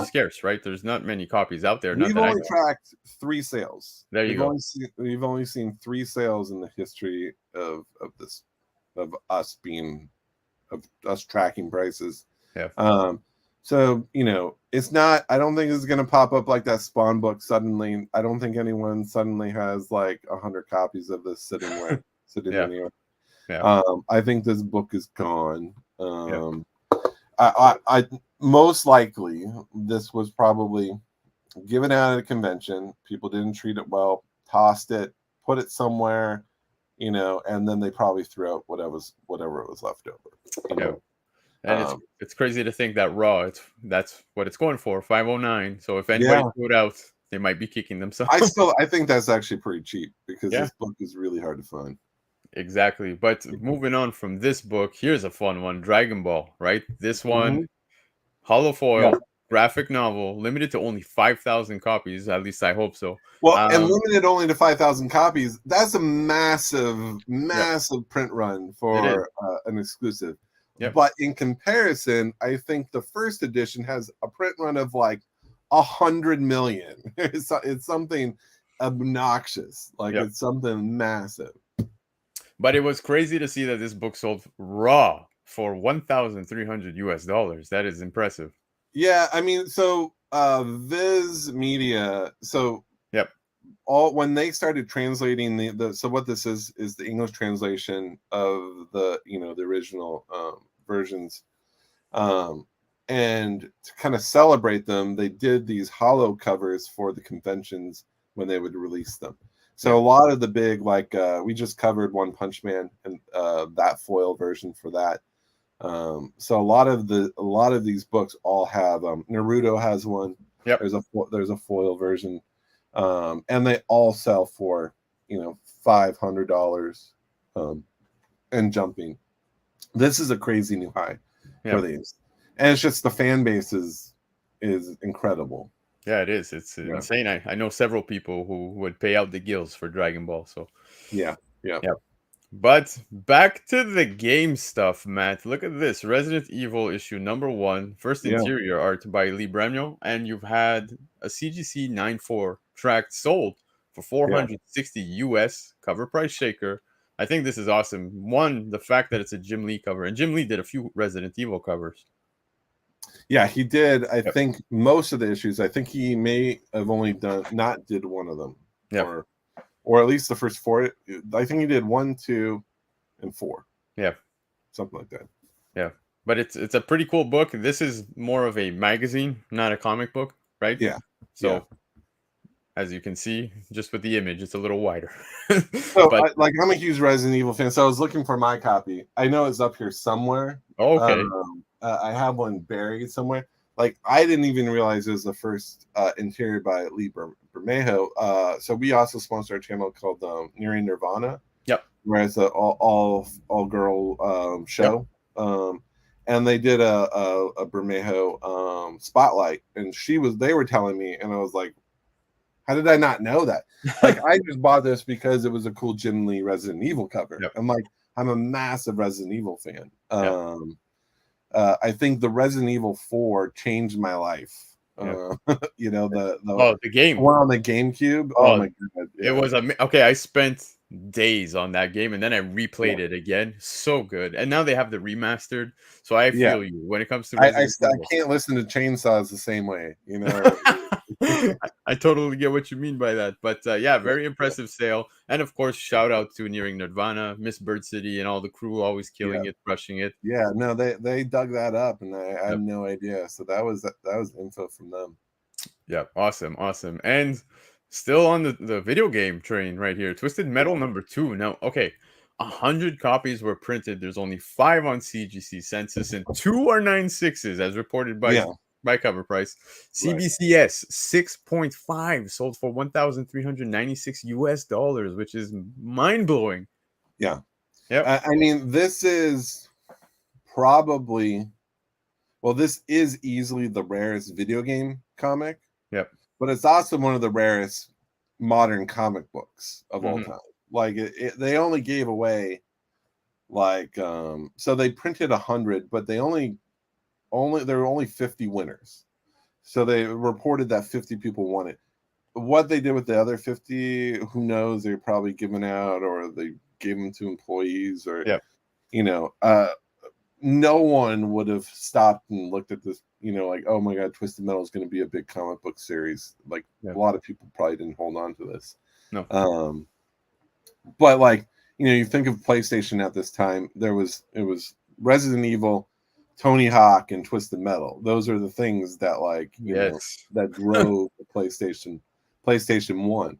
scarce, right? There's not many copies out there. We've only tracked 3 sales. There you go. We've only seen 3 sales in the history of us tracking prices. Yeah. So, you know, it's not, I don't think it's going to pop up like that Spawn book suddenly. I don't think anyone suddenly has like 100 copies of this sitting anywhere. Yeah. I think this book is gone. I most likely this was probably given out at a convention. People didn't treat it well, tossed it, put it somewhere, you know, and then they probably threw out whatever it was left over. You know? And it's crazy to think that raw, that's what it's going for, 509. So if anybody threw it out, they might be kicking themselves. I think that's actually pretty cheap because this book is really hard to find. Exactly. But moving on from this book, here's a fun one, Dragon Ball, right? This one, hollow foil, graphic novel, limited to only 5,000 copies. At least I hope so. Well, and limited only to 5,000 copies. That's a massive print run for an exclusive. But in comparison, I think the first edition has a print run of like 100 million. It's something obnoxious. Like it's something massive. But it was crazy to see that this book sold raw for $1,300 US. That is impressive. Yeah, I mean, so Viz Media, so when they started translating the so what this is the English translation of the original versions, and to kind of celebrate them, they did these hollow covers for the conventions when they would release them. So a lot of the big, like we just covered One Punch Man and that foil version for that. So a lot of these books all have Naruto has one. There's a foil version, and they all sell for $500 and jumping. This is a crazy new high for these, and it's just the fan base is incredible. Yeah, it is. It's insane. I know several people who would pay out the gills for Dragon Ball. So yeah. But back to the game stuff, Matt. Look at this. Resident Evil issue number 1, first interior art by Lee Bremio, and you've had a CGC 9.4 track sold for 460 US, cover price shaker. I think this is awesome. One, the fact that it's a Jim Lee cover, and Jim Lee did a few Resident Evil covers. Yeah, he did. I think most of the issues. I think he may have only did one of them. Or at least the first 4. I think he did 1, 2, and 4. Yeah, something like that. Yeah, but it's a pretty cool book. This is more of a magazine, not a comic book, right? Yeah. So as you can see, just with the image, it's a little wider. So, I'm a huge Resident Evil fan, so I was looking for my copy. I know it's up here somewhere. Oh, okay. I have one buried somewhere. Like, I didn't even realize it was the first interior by Lee Bermejo. So we also sponsor a channel called Nearing Nirvana. Yep. Where it's an all girl show. Yep. And they did a Bermejo spotlight, and they were telling me, and I was like, how did I not know that? Like, I just bought this because it was a cool Jim Lee Resident Evil cover. Yep. I'm a massive Resident Evil fan. I think the Resident Evil 4 changed my life. The game one on the GameCube. Oh my god, it was okay. I spent days on that game, and then I replayed it again. So good. And now they have the remastered. So I feel you when it comes to Resident Evil. I can't listen to chainsaws the same way. I totally get what you mean by that. But very impressive sale. And of course, shout out to Nearing Nirvana, Miss Bird City, and all the crew always killing it, crushing it. Yeah, no, they dug that up, and I had no idea. So that was info from them. Yeah, awesome. And still on the video game train right here, Twisted Metal number 2. Now, okay, 100 copies were printed. There's only 5 on CGC census, and 2 are 9.6s, as reported by COVRPRICE. CBCS 6.5 sold for $1,396 US, which is mind blowing. Yeah. Yep. I mean, this is probably, well, this is easily the rarest video game comic. Yep. But it's also one of the rarest modern comic books of all time. Like they only gave away like so they printed 100, but there were only 50 winners. So they reported that 50 people won it. What they did with the other 50, who knows? They're probably given out, or they gave them to employees, or no one would have stopped and looked at this, like, oh my God, Twisted Metal is going to be a big comic book series. Like a lot of people probably didn't hold on to this. No. But like, you think of PlayStation at this time, it was Resident Evil, Tony Hawk, and Twisted Metal. Those are the things that like, that drove the PlayStation 1.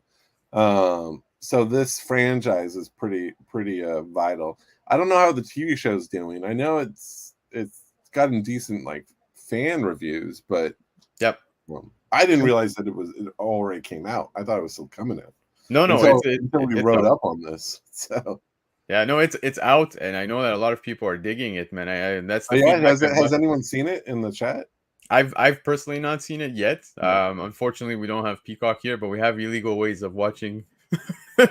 So this franchise is pretty vital. I don't know how the TV show's doing. I know it's gotten decent like fan reviews, but I didn't realize that it already came out. I thought it was still coming out. No, until we wrote up on this. So yeah, no, it's out, and I know that a lot of people are digging it, man. That's the has anyone seen it in the chat? I've personally not seen it yet. Unfortunately, we don't have Peacock here, but we have illegal ways of watching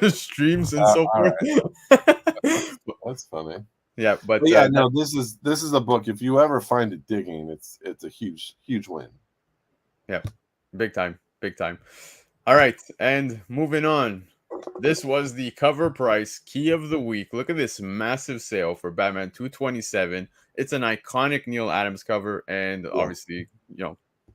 streams and so forth. Right. That's funny. Yeah, but no, this is a book. If you ever find it digging, it's a huge win. Yeah, big time. All right, and moving on. This was the COVRPRICE key of the week. Look at this massive sale for Batman 227. It's an iconic Neil Adams cover, and obviously,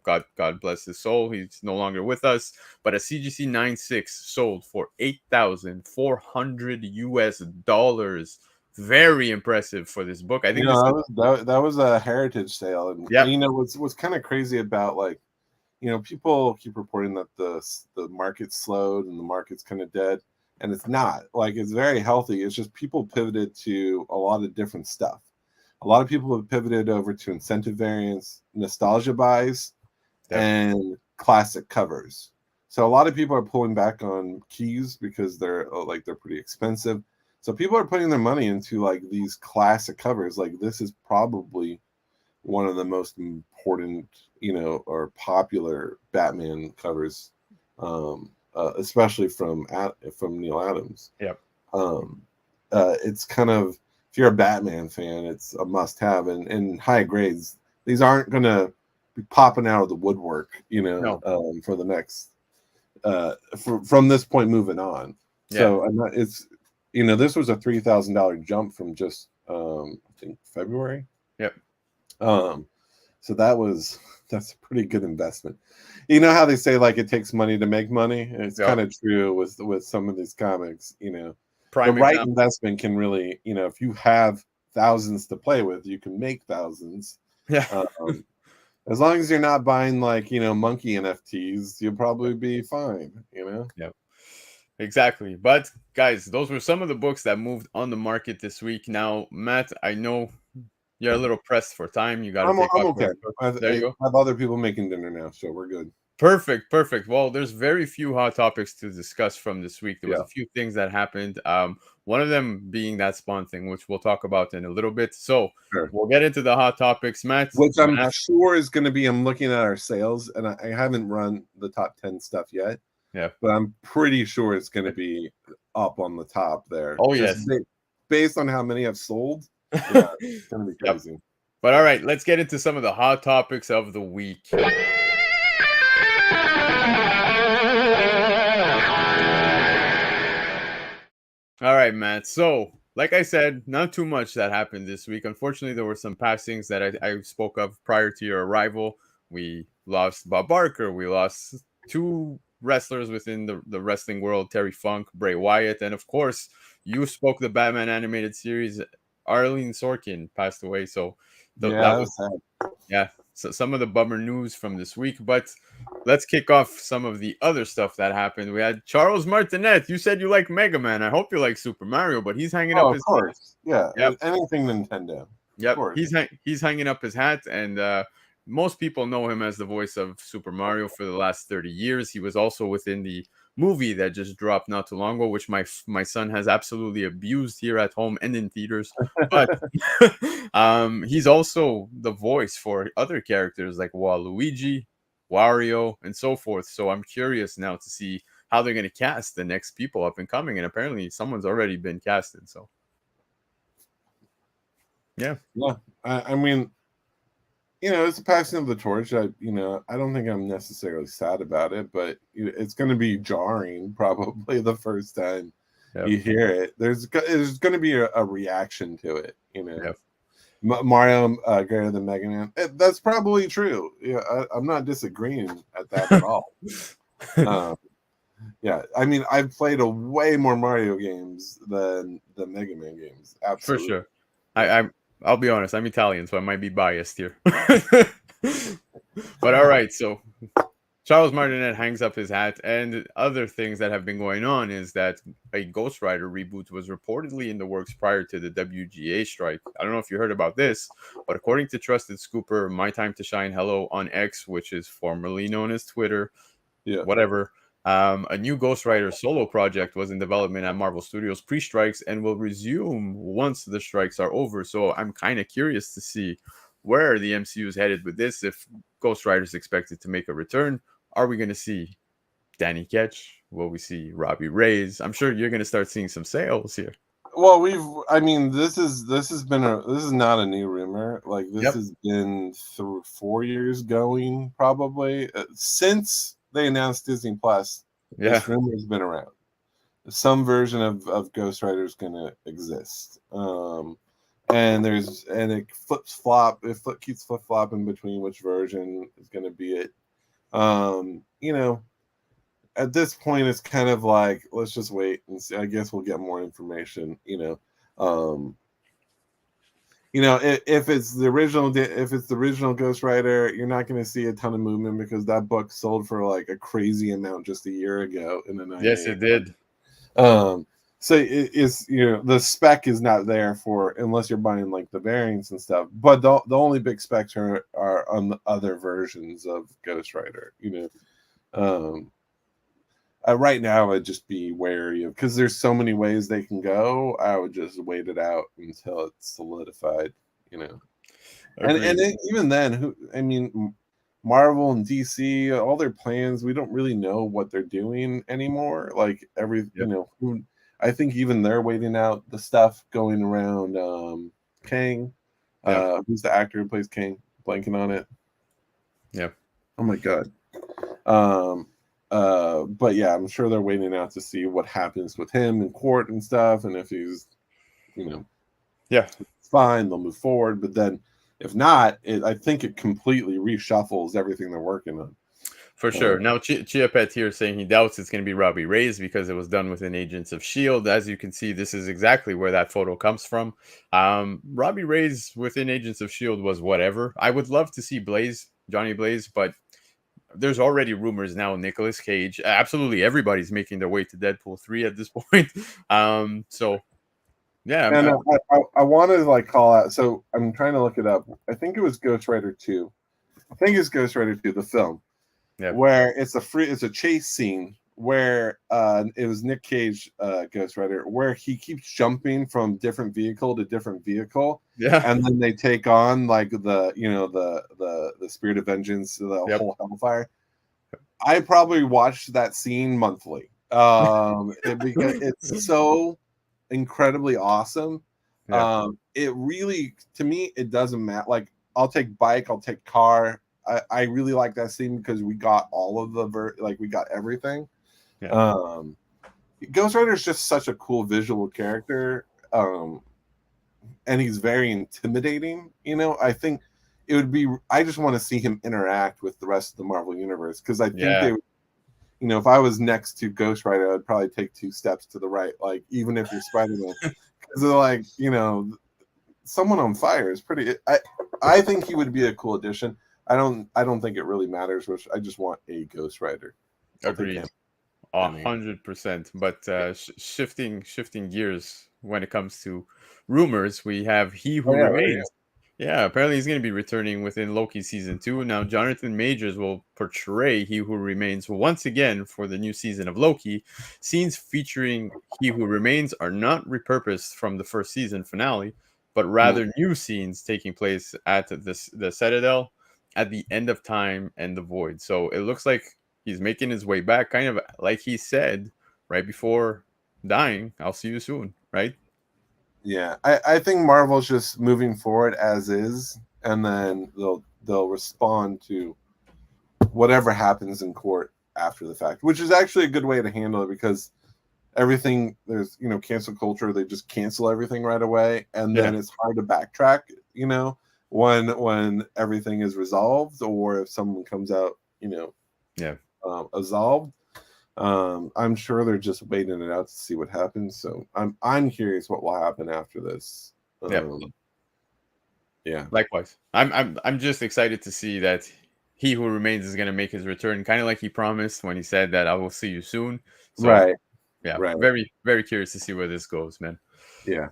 God bless his soul. He's no longer with us. But a CGC 9.6 sold for $8,400 US. Very impressive for this book. I think that was a heritage sale, and what's kind of crazy about like, people keep reporting that the market's slowed and the market's kind of dead, and it's not. Like, it's very healthy. It's just people pivoted to a lot of different stuff. A lot of people have pivoted over to incentive variants, nostalgia buys, and classic covers. So a lot of people are pulling back on keys because they're pretty expensive. So people are putting their money into like these classic covers. Like, this is probably one of the most important, or popular Batman covers, especially from Neil Adams. Yep. It's kind of, if you're a Batman fan, it's a must-have, and in high grades, these aren't gonna be popping out of the woodwork, for the next, from this point moving on. Yeah. So it's, this was a $3,000 jump from just, I think February. Yep. So that's a pretty good investment. You know how they say like it takes money to make money? It's kind of true with some of these comics. The right investment can really, if you have thousands to play with, you can make thousands. Yeah. As long as you're not buying like, monkey NFTs, you'll probably be fine. Yep. Exactly. But guys, those were some of the books that moved on the market this week. Now, Matt, I know you're a little pressed for time. You got to take I'm okay. There you go. I have other people making dinner now, so we're good. Perfect. Well, there's very few hot topics to discuss from this week. There was a few things that happened. One of them being that Spawn thing, which we'll talk about in a little bit. So we'll get into the hot topics, Matt. Which I'm sure is going to be, I'm looking at our sales, and I haven't run the top 10 stuff yet. Yeah. But I'm pretty sure it's going to be up on the top there. Oh, yes. Based on how many I've sold, it's going to be crazy. Yep. But all right, let's get into some of the hot topics of the week. All right, Matt. So, like I said, not too much that happened this week. Unfortunately, there were some passings that I spoke of prior to your arrival. We lost Bob Barker. We lost 2 wrestlers within the wrestling world, Terry Funk, Bray Wyatt, and of course, you spoke the Batman animated series. Arlene Sorkin passed away. So that was sad. Yeah, some of the bummer news from this week. But let's kick off some of the other stuff that happened. We had Charles Martinet. You said you like Mega Man. I hope you like Super Mario, but he's hanging up of his course, yeah, Yep. anything Nintendo. Yep, he's hanging up his hat, and most people know him as the voice of Super Mario for the last 30 years. He was also within the movie that just dropped not too long ago, which my son has absolutely abused here at home and in theaters. But he's also the voice for other characters like Waluigi, Wario, and so forth. So I'm curious now to see how they're going to cast the next people up and coming, and apparently someone's already been casted. So. Yeah. I mean, it's a passing of the torch. I don't think I'm necessarily sad about it, but it's going to be jarring probably the first time you hear it. There's going to be a reaction to it. Mario greater than Mega Man. That's probably true. Yeah, I'm not disagreeing at that at all. Yeah, I mean, I've played a way more Mario games than the Mega Man games. Absolutely. For sure. I'll be honest, I'm Italian, so I might be biased here. But all right, so Charles Martinet hangs up his hat, and other things that have been going on is that a Ghost Rider reboot was reportedly in the works prior to the WGA strike. I don't know if you heard about this, but according to Trusted Scooper, My Time to Shine Hello on X, which is formerly known as Twitter, whatever, a new Ghost Rider solo project was in development at Marvel Studios pre-strikes and will resume once the strikes are over. So I'm kind of curious to see where the MCU is headed with this. If Ghost Rider is expected to make a return, are we going to see Danny Ketch? Will we see Robbie Reyes? I'm sure you're going to start seeing some sales here. Well, this is not a new rumor. Like this has been through 4 years going probably since they announced Disney Plus. This rumor has been around. Some version of Ghost Rider is going to exist. And it keeps flip flopping between which version is going to be it. At this point, it's kind of like, let's just wait and see. I guess we'll get more information. If it's the original Ghost Rider, you're not going to see a ton of movement because that book sold for like a crazy amount just a year ago in the 90s. Yes, it did. So it is, the spec is not there for unless you're buying like the variants and stuff. But the only big specs are on the other versions of Ghost Rider. Right now, I'd just be wary of, because there's so many ways they can go. I would just wait it out until it's solidified. And even then, Marvel and DC, all their plans, we don't really know what they're doing anymore. Like I think even they're waiting out the stuff going around Kang. Who's the actor who plays Kang? Blanking on it. Yeah. Oh my god. But yeah, I'm sure they're waiting out to see what happens with him in court and stuff, and if he's, fine, they'll move forward. But then, if not, I think it completely reshuffles everything they're working on. For sure. Now, Chiapet here saying he doubts it's going to be Robbie Reyes because it was done within Agents of S.H.I.E.L.D. As you can see, this is exactly where that photo comes from. Robbie Reyes within Agents of S.H.I.E.L.D. was whatever. I would love to see Johnny Blaze, but there's already rumors now. Nicolas Cage, absolutely everybody's making their way to Deadpool 3 at this point. So yeah. And I wanted to call out. So I'm trying to look it up. I think it was Ghost Rider 2. I think it's Ghost Rider 2, the film, where it's a chase scene where it was Nick Cage, Ghost Rider, where he keeps jumping from different vehicle to different vehicle. Yeah. And then they take on the Spirit of Vengeance, the whole Hellfire. I probably watched that scene monthly. Because it's so incredibly awesome. It really, to me, it doesn't matter. Like, I'll take bike, I'll take car. I really like that scene because we got all of we got everything. Ghost Rider is just such a cool visual character. And he's very intimidating. I think it would be, I just want to see him interact with the rest of the Marvel universe, because I think they would, if I was next to Ghost Rider, I'd probably take 2 steps to the right, like, even if you're Spider-Man, because they're like, someone on fire is pretty, I think he would be a cool addition. I don't think it really matters. Which I just want a Ghost Rider. Agreed. 100%. But shifting gears when it comes to rumors, we have He Who Remains. Yeah, apparently he's going to be returning within Loki season 2. Now, Jonathan Majors will portray He Who Remains once again for the new season of Loki. Scenes featuring He Who Remains are not repurposed from the first season finale, but rather new scenes taking place at the Citadel, at the end of time and the Void. So it looks like he's making his way back, kind of like he said right before dying. I'll see you soon, right? Yeah, I think Marvel's just moving forward as is, and then they'll respond to whatever happens in court after the fact, which is actually a good way to handle it because everything there's cancel culture. They just cancel everything right away, and then it's hard to backtrack. When everything is resolved, or if someone comes out, absolved. I'm sure they're just waiting it out to see what happens. So I'm curious what will happen after this. Yeah. Likewise. I'm just excited to see that He Who Remains is going to make his return, kind of like he promised when he said that I will see you soon. So, right. Yeah. Right. Very, very curious to see where this goes, man. Yeah.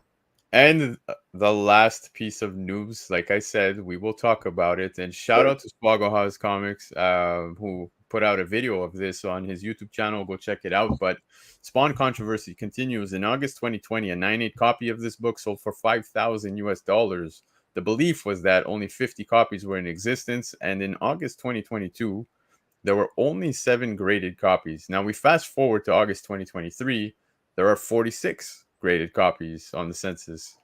And the last piece of news, like I said, we will talk about it. And shout out to Squagoha's Comics, who put out a video of this on his YouTube channel. Go check it out. But Spawn controversy continues. In August 2020, a 9.8 copy of this book sold for $5,000 US. The belief was that only 50 copies were in existence. And in August 2022, there were only 7 graded copies. Now we fast forward to August 2023. There are 46 graded copies on the census.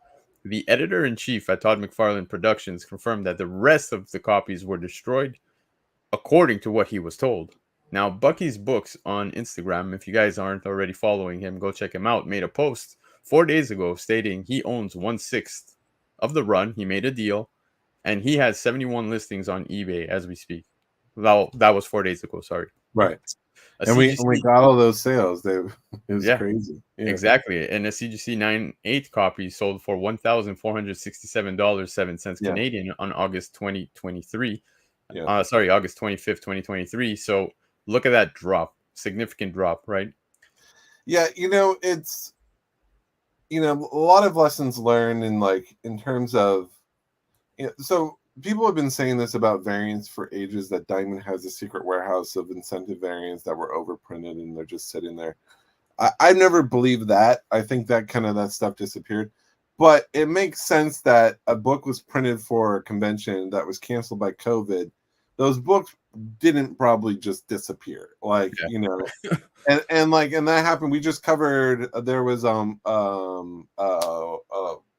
The editor-in-chief at Todd McFarlane Productions confirmed that the rest of the copies were destroyed, according to what he was told. Now, Bucky's Books on Instagram, if you guys aren't already following him, go check him out, made a post 4 days ago stating he owns 1/6 of the run. He made a deal, and he has 71 listings on eBay as we speak. Well, that was 4 days ago, sorry. Right. And we got all those sales. It was crazy. Yeah. Exactly. And a CGC 9.8 copy sold for $1,467.07 Canadian on August 2023. August 25th, 2023. So look at that drop. Significant drop, right? Yeah, it's a lot of lessons learned in terms of so people have been saying this about variants for ages, that Diamond has a secret warehouse of incentive variants that were overprinted and they're just sitting there. I never believed that. I think that that stuff disappeared. But it makes sense that a book was printed for a convention that was canceled by COVID. Those books didn't probably just disappear. And that happened. We just covered, there was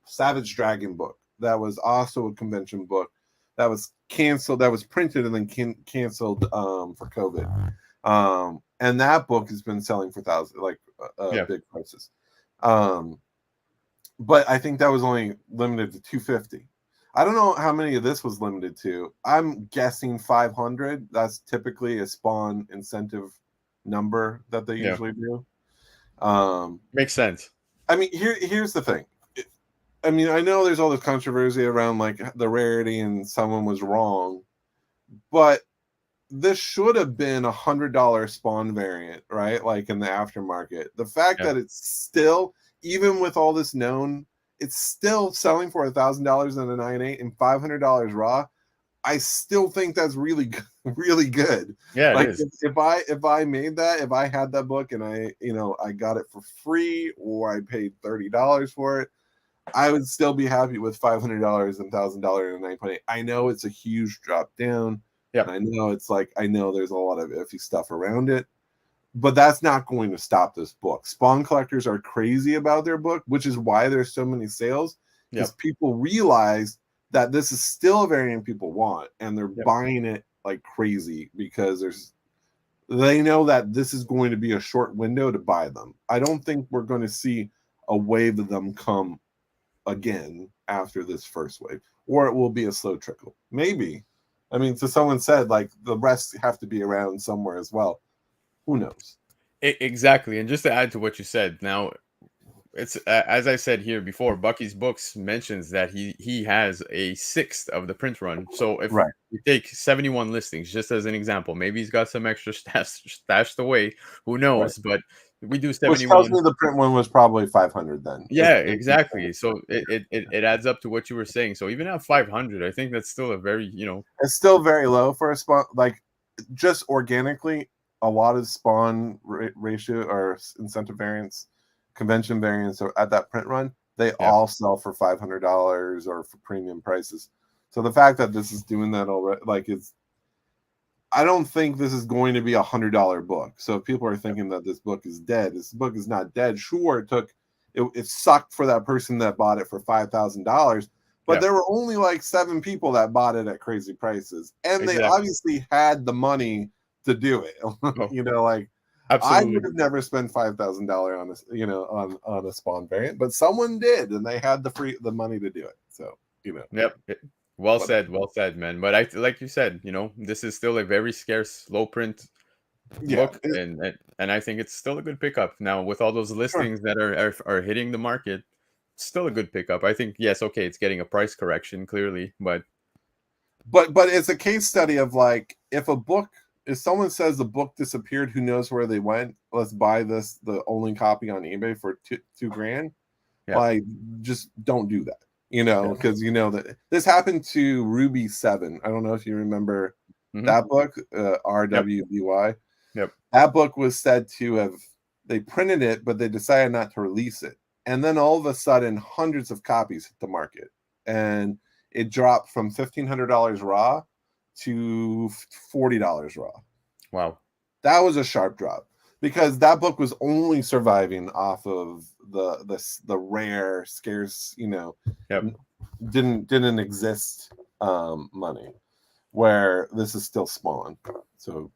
Savage Dragon book that was also a convention book that was canceled, that was printed and then canceled for COVID. And that book has been selling for thousands, big prices. But I think that was only limited to 250. I don't know how many of this was limited to. I'm guessing 500. That's typically a Spawn incentive number that they usually do. Makes sense. I mean, here's the thing. I know there's all this controversy around the rarity and someone was wrong, but this should have been $100 Spawn variant, right? In the aftermarket. The fact that it's still, even with all this known, it's still selling for $1,000 in a 9.8 and $500 raw. I still think that's really, really good. Yeah, it is. If I made that, if I had that book and I got it for free or I paid $30 for it, I would still be happy with $500 and $1,000 in a 9.8. I know it's a huge drop down. Yeah, I know I know there's a lot of iffy stuff around it, but that's not going to stop this book. Spawn collectors are crazy about their book, which is why there's so many sales. Because people realize that this is still a variant people want, and they're buying it like crazy because they know that this is going to be a short window to buy them. I don't think we're going to see a wave of them come again after this first wave, or it will be a slow trickle. Maybe. So someone said the rest have to be around somewhere as well. Who knows? Exactly. And just to add to what you said, now it's as I said here before, Bucky's Books mentions that he has a sixth of the print run. So if Right. you take 71 listings, just as an example, maybe he's got some extra stashed away. Who Right. knows? But we do Which tells 71. me the print one was probably 500 then. Yeah, exactly. So it adds up to what you were saying. So even at 500, I think that's still a very, It's still very low for a Spawn. Like, just organically, a lot of Spawn ratio or incentive variants, convention variants are at that print run. They yeah, all sell for $500 or for premium prices. So the fact that this is doing that already, like, I don't think this is going to be $100 book. So if people are thinking that this book is dead, this book is not dead. Sure, it sucked for that person that bought it for $5,000, but yeah, there were only like 7 people that bought it at crazy prices, and they exactly. obviously had the money to do it. Oh, Like, I would absolutely. have never spent $5,000 on on a Spawn variant, but someone did, and they had the money to do it. So Yep. Well whatever. said, man. But like you said, this is still a very scarce low print Yeah, book, and I think it's still a good pickup. Now with all those sure. listings that are hitting the market, still a good pickup. I think yes, okay, it's getting a price correction clearly, but But it's a case study of, like, if someone says the book disappeared, who knows where they went, let's buy the only copy on eBay for two grand. yeah, Like, just don't do that, yeah, because that this happened to Ruby 7. I don't know if you remember hmm, that book, yep, RWBY. yep, That book was said to have, they printed it, but they decided not to release it. And then all of a sudden, hundreds of copies hit the market. And it dropped from $1,500 raw to $40 raw. wow, That was a sharp drop because that book was only surviving off of the rare, scarce, yep, didn't exist money, where this is still Spawn. So,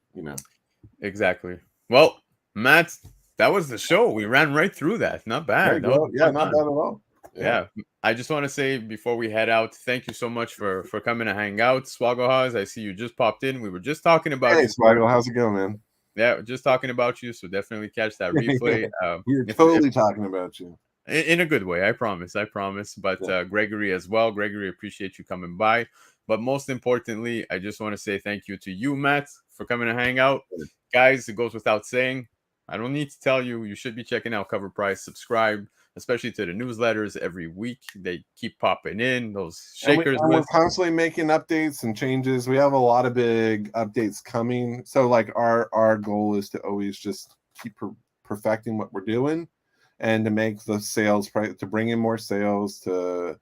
exactly. Well, Matt, that was the show. We ran right through that. Not there you bad. That was go. a Yeah, fun not one. bad at all. Yeah. Yeah, I just want to say before we head out, thank you so much for coming to hang out, Swaggle. I see you just popped in. We were just talking about Hey, you, sir. Swaggle, how's it going, man? Yeah, just talking about you. So definitely catch that replay. We're If totally talking about you. in a good way, I promise, I promise. But Yeah. Gregory as well. Gregory, appreciate you coming by. But most importantly, I just want to say thank you to you, Matt, for coming to hang out, guys. It goes without saying. I don't need to tell you. You should be checking out Cover Price. Subscribe, especially to the newsletters every week. They keep popping in those shakers We're lists. constantly making updates and changes. We have a lot of big updates coming. So, like, our goal is to always just keep perfecting what we're doing, and to make the sales price, to bring in more sales, to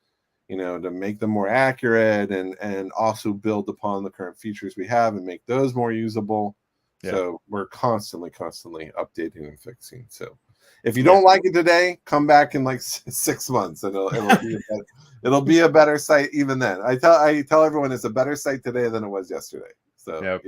to make them more accurate, and also build upon the current features we have and make those more usable. Yeah, So we're constantly updating and fixing. So if you yeah. don't like it today, come back in like 6 months, and it'll be a better site even then. I tell everyone it's a better site today than it was yesterday. So Yeah,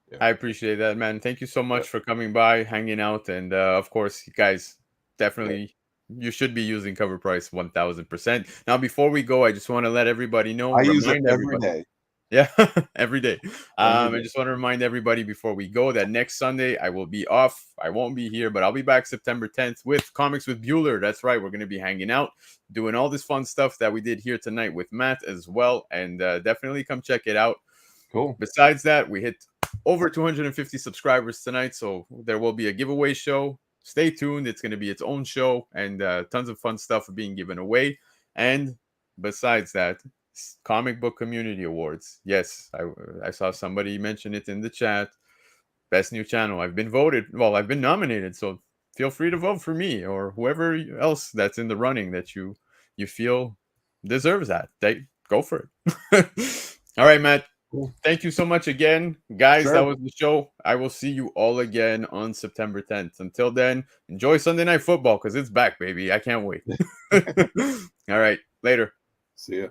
yeah, I appreciate that, man. Thank you so yeah, much for coming by, hanging out, and of course, you guys, yeah. definitely you should be using Cover Price 1000%. Now, before we go, I just want to let everybody know, I use it remind every everybody. day. Yeah, every day. Every I day. just want to remind everybody before we go that next Sunday I will be off. I won't be here, but I'll be back September 10th with Comics with Bueller. That's right. We're going to be hanging out, doing all this fun stuff that we did here tonight with Matt as well. And definitely come check it out. Cool. Besides that, we hit over 250 subscribers tonight, so there will be a giveaway show. Stay tuned. It's going to be its own show, and tons of fun stuff being given away. And besides that, comic book community awards. Yes, I saw somebody mention it in the chat. Best new channel. I've been voted. Well, I've been nominated, so feel free to vote for me or whoever else that's in the running that you feel deserves that. Go for it. All right, Matt. Cool. Thank you so much again, guys. That Sure. was the show. I will see you all again on September 10th. Until then, enjoy Sunday Night Football because it's back, baby. I can't wait. All right, later. See ya.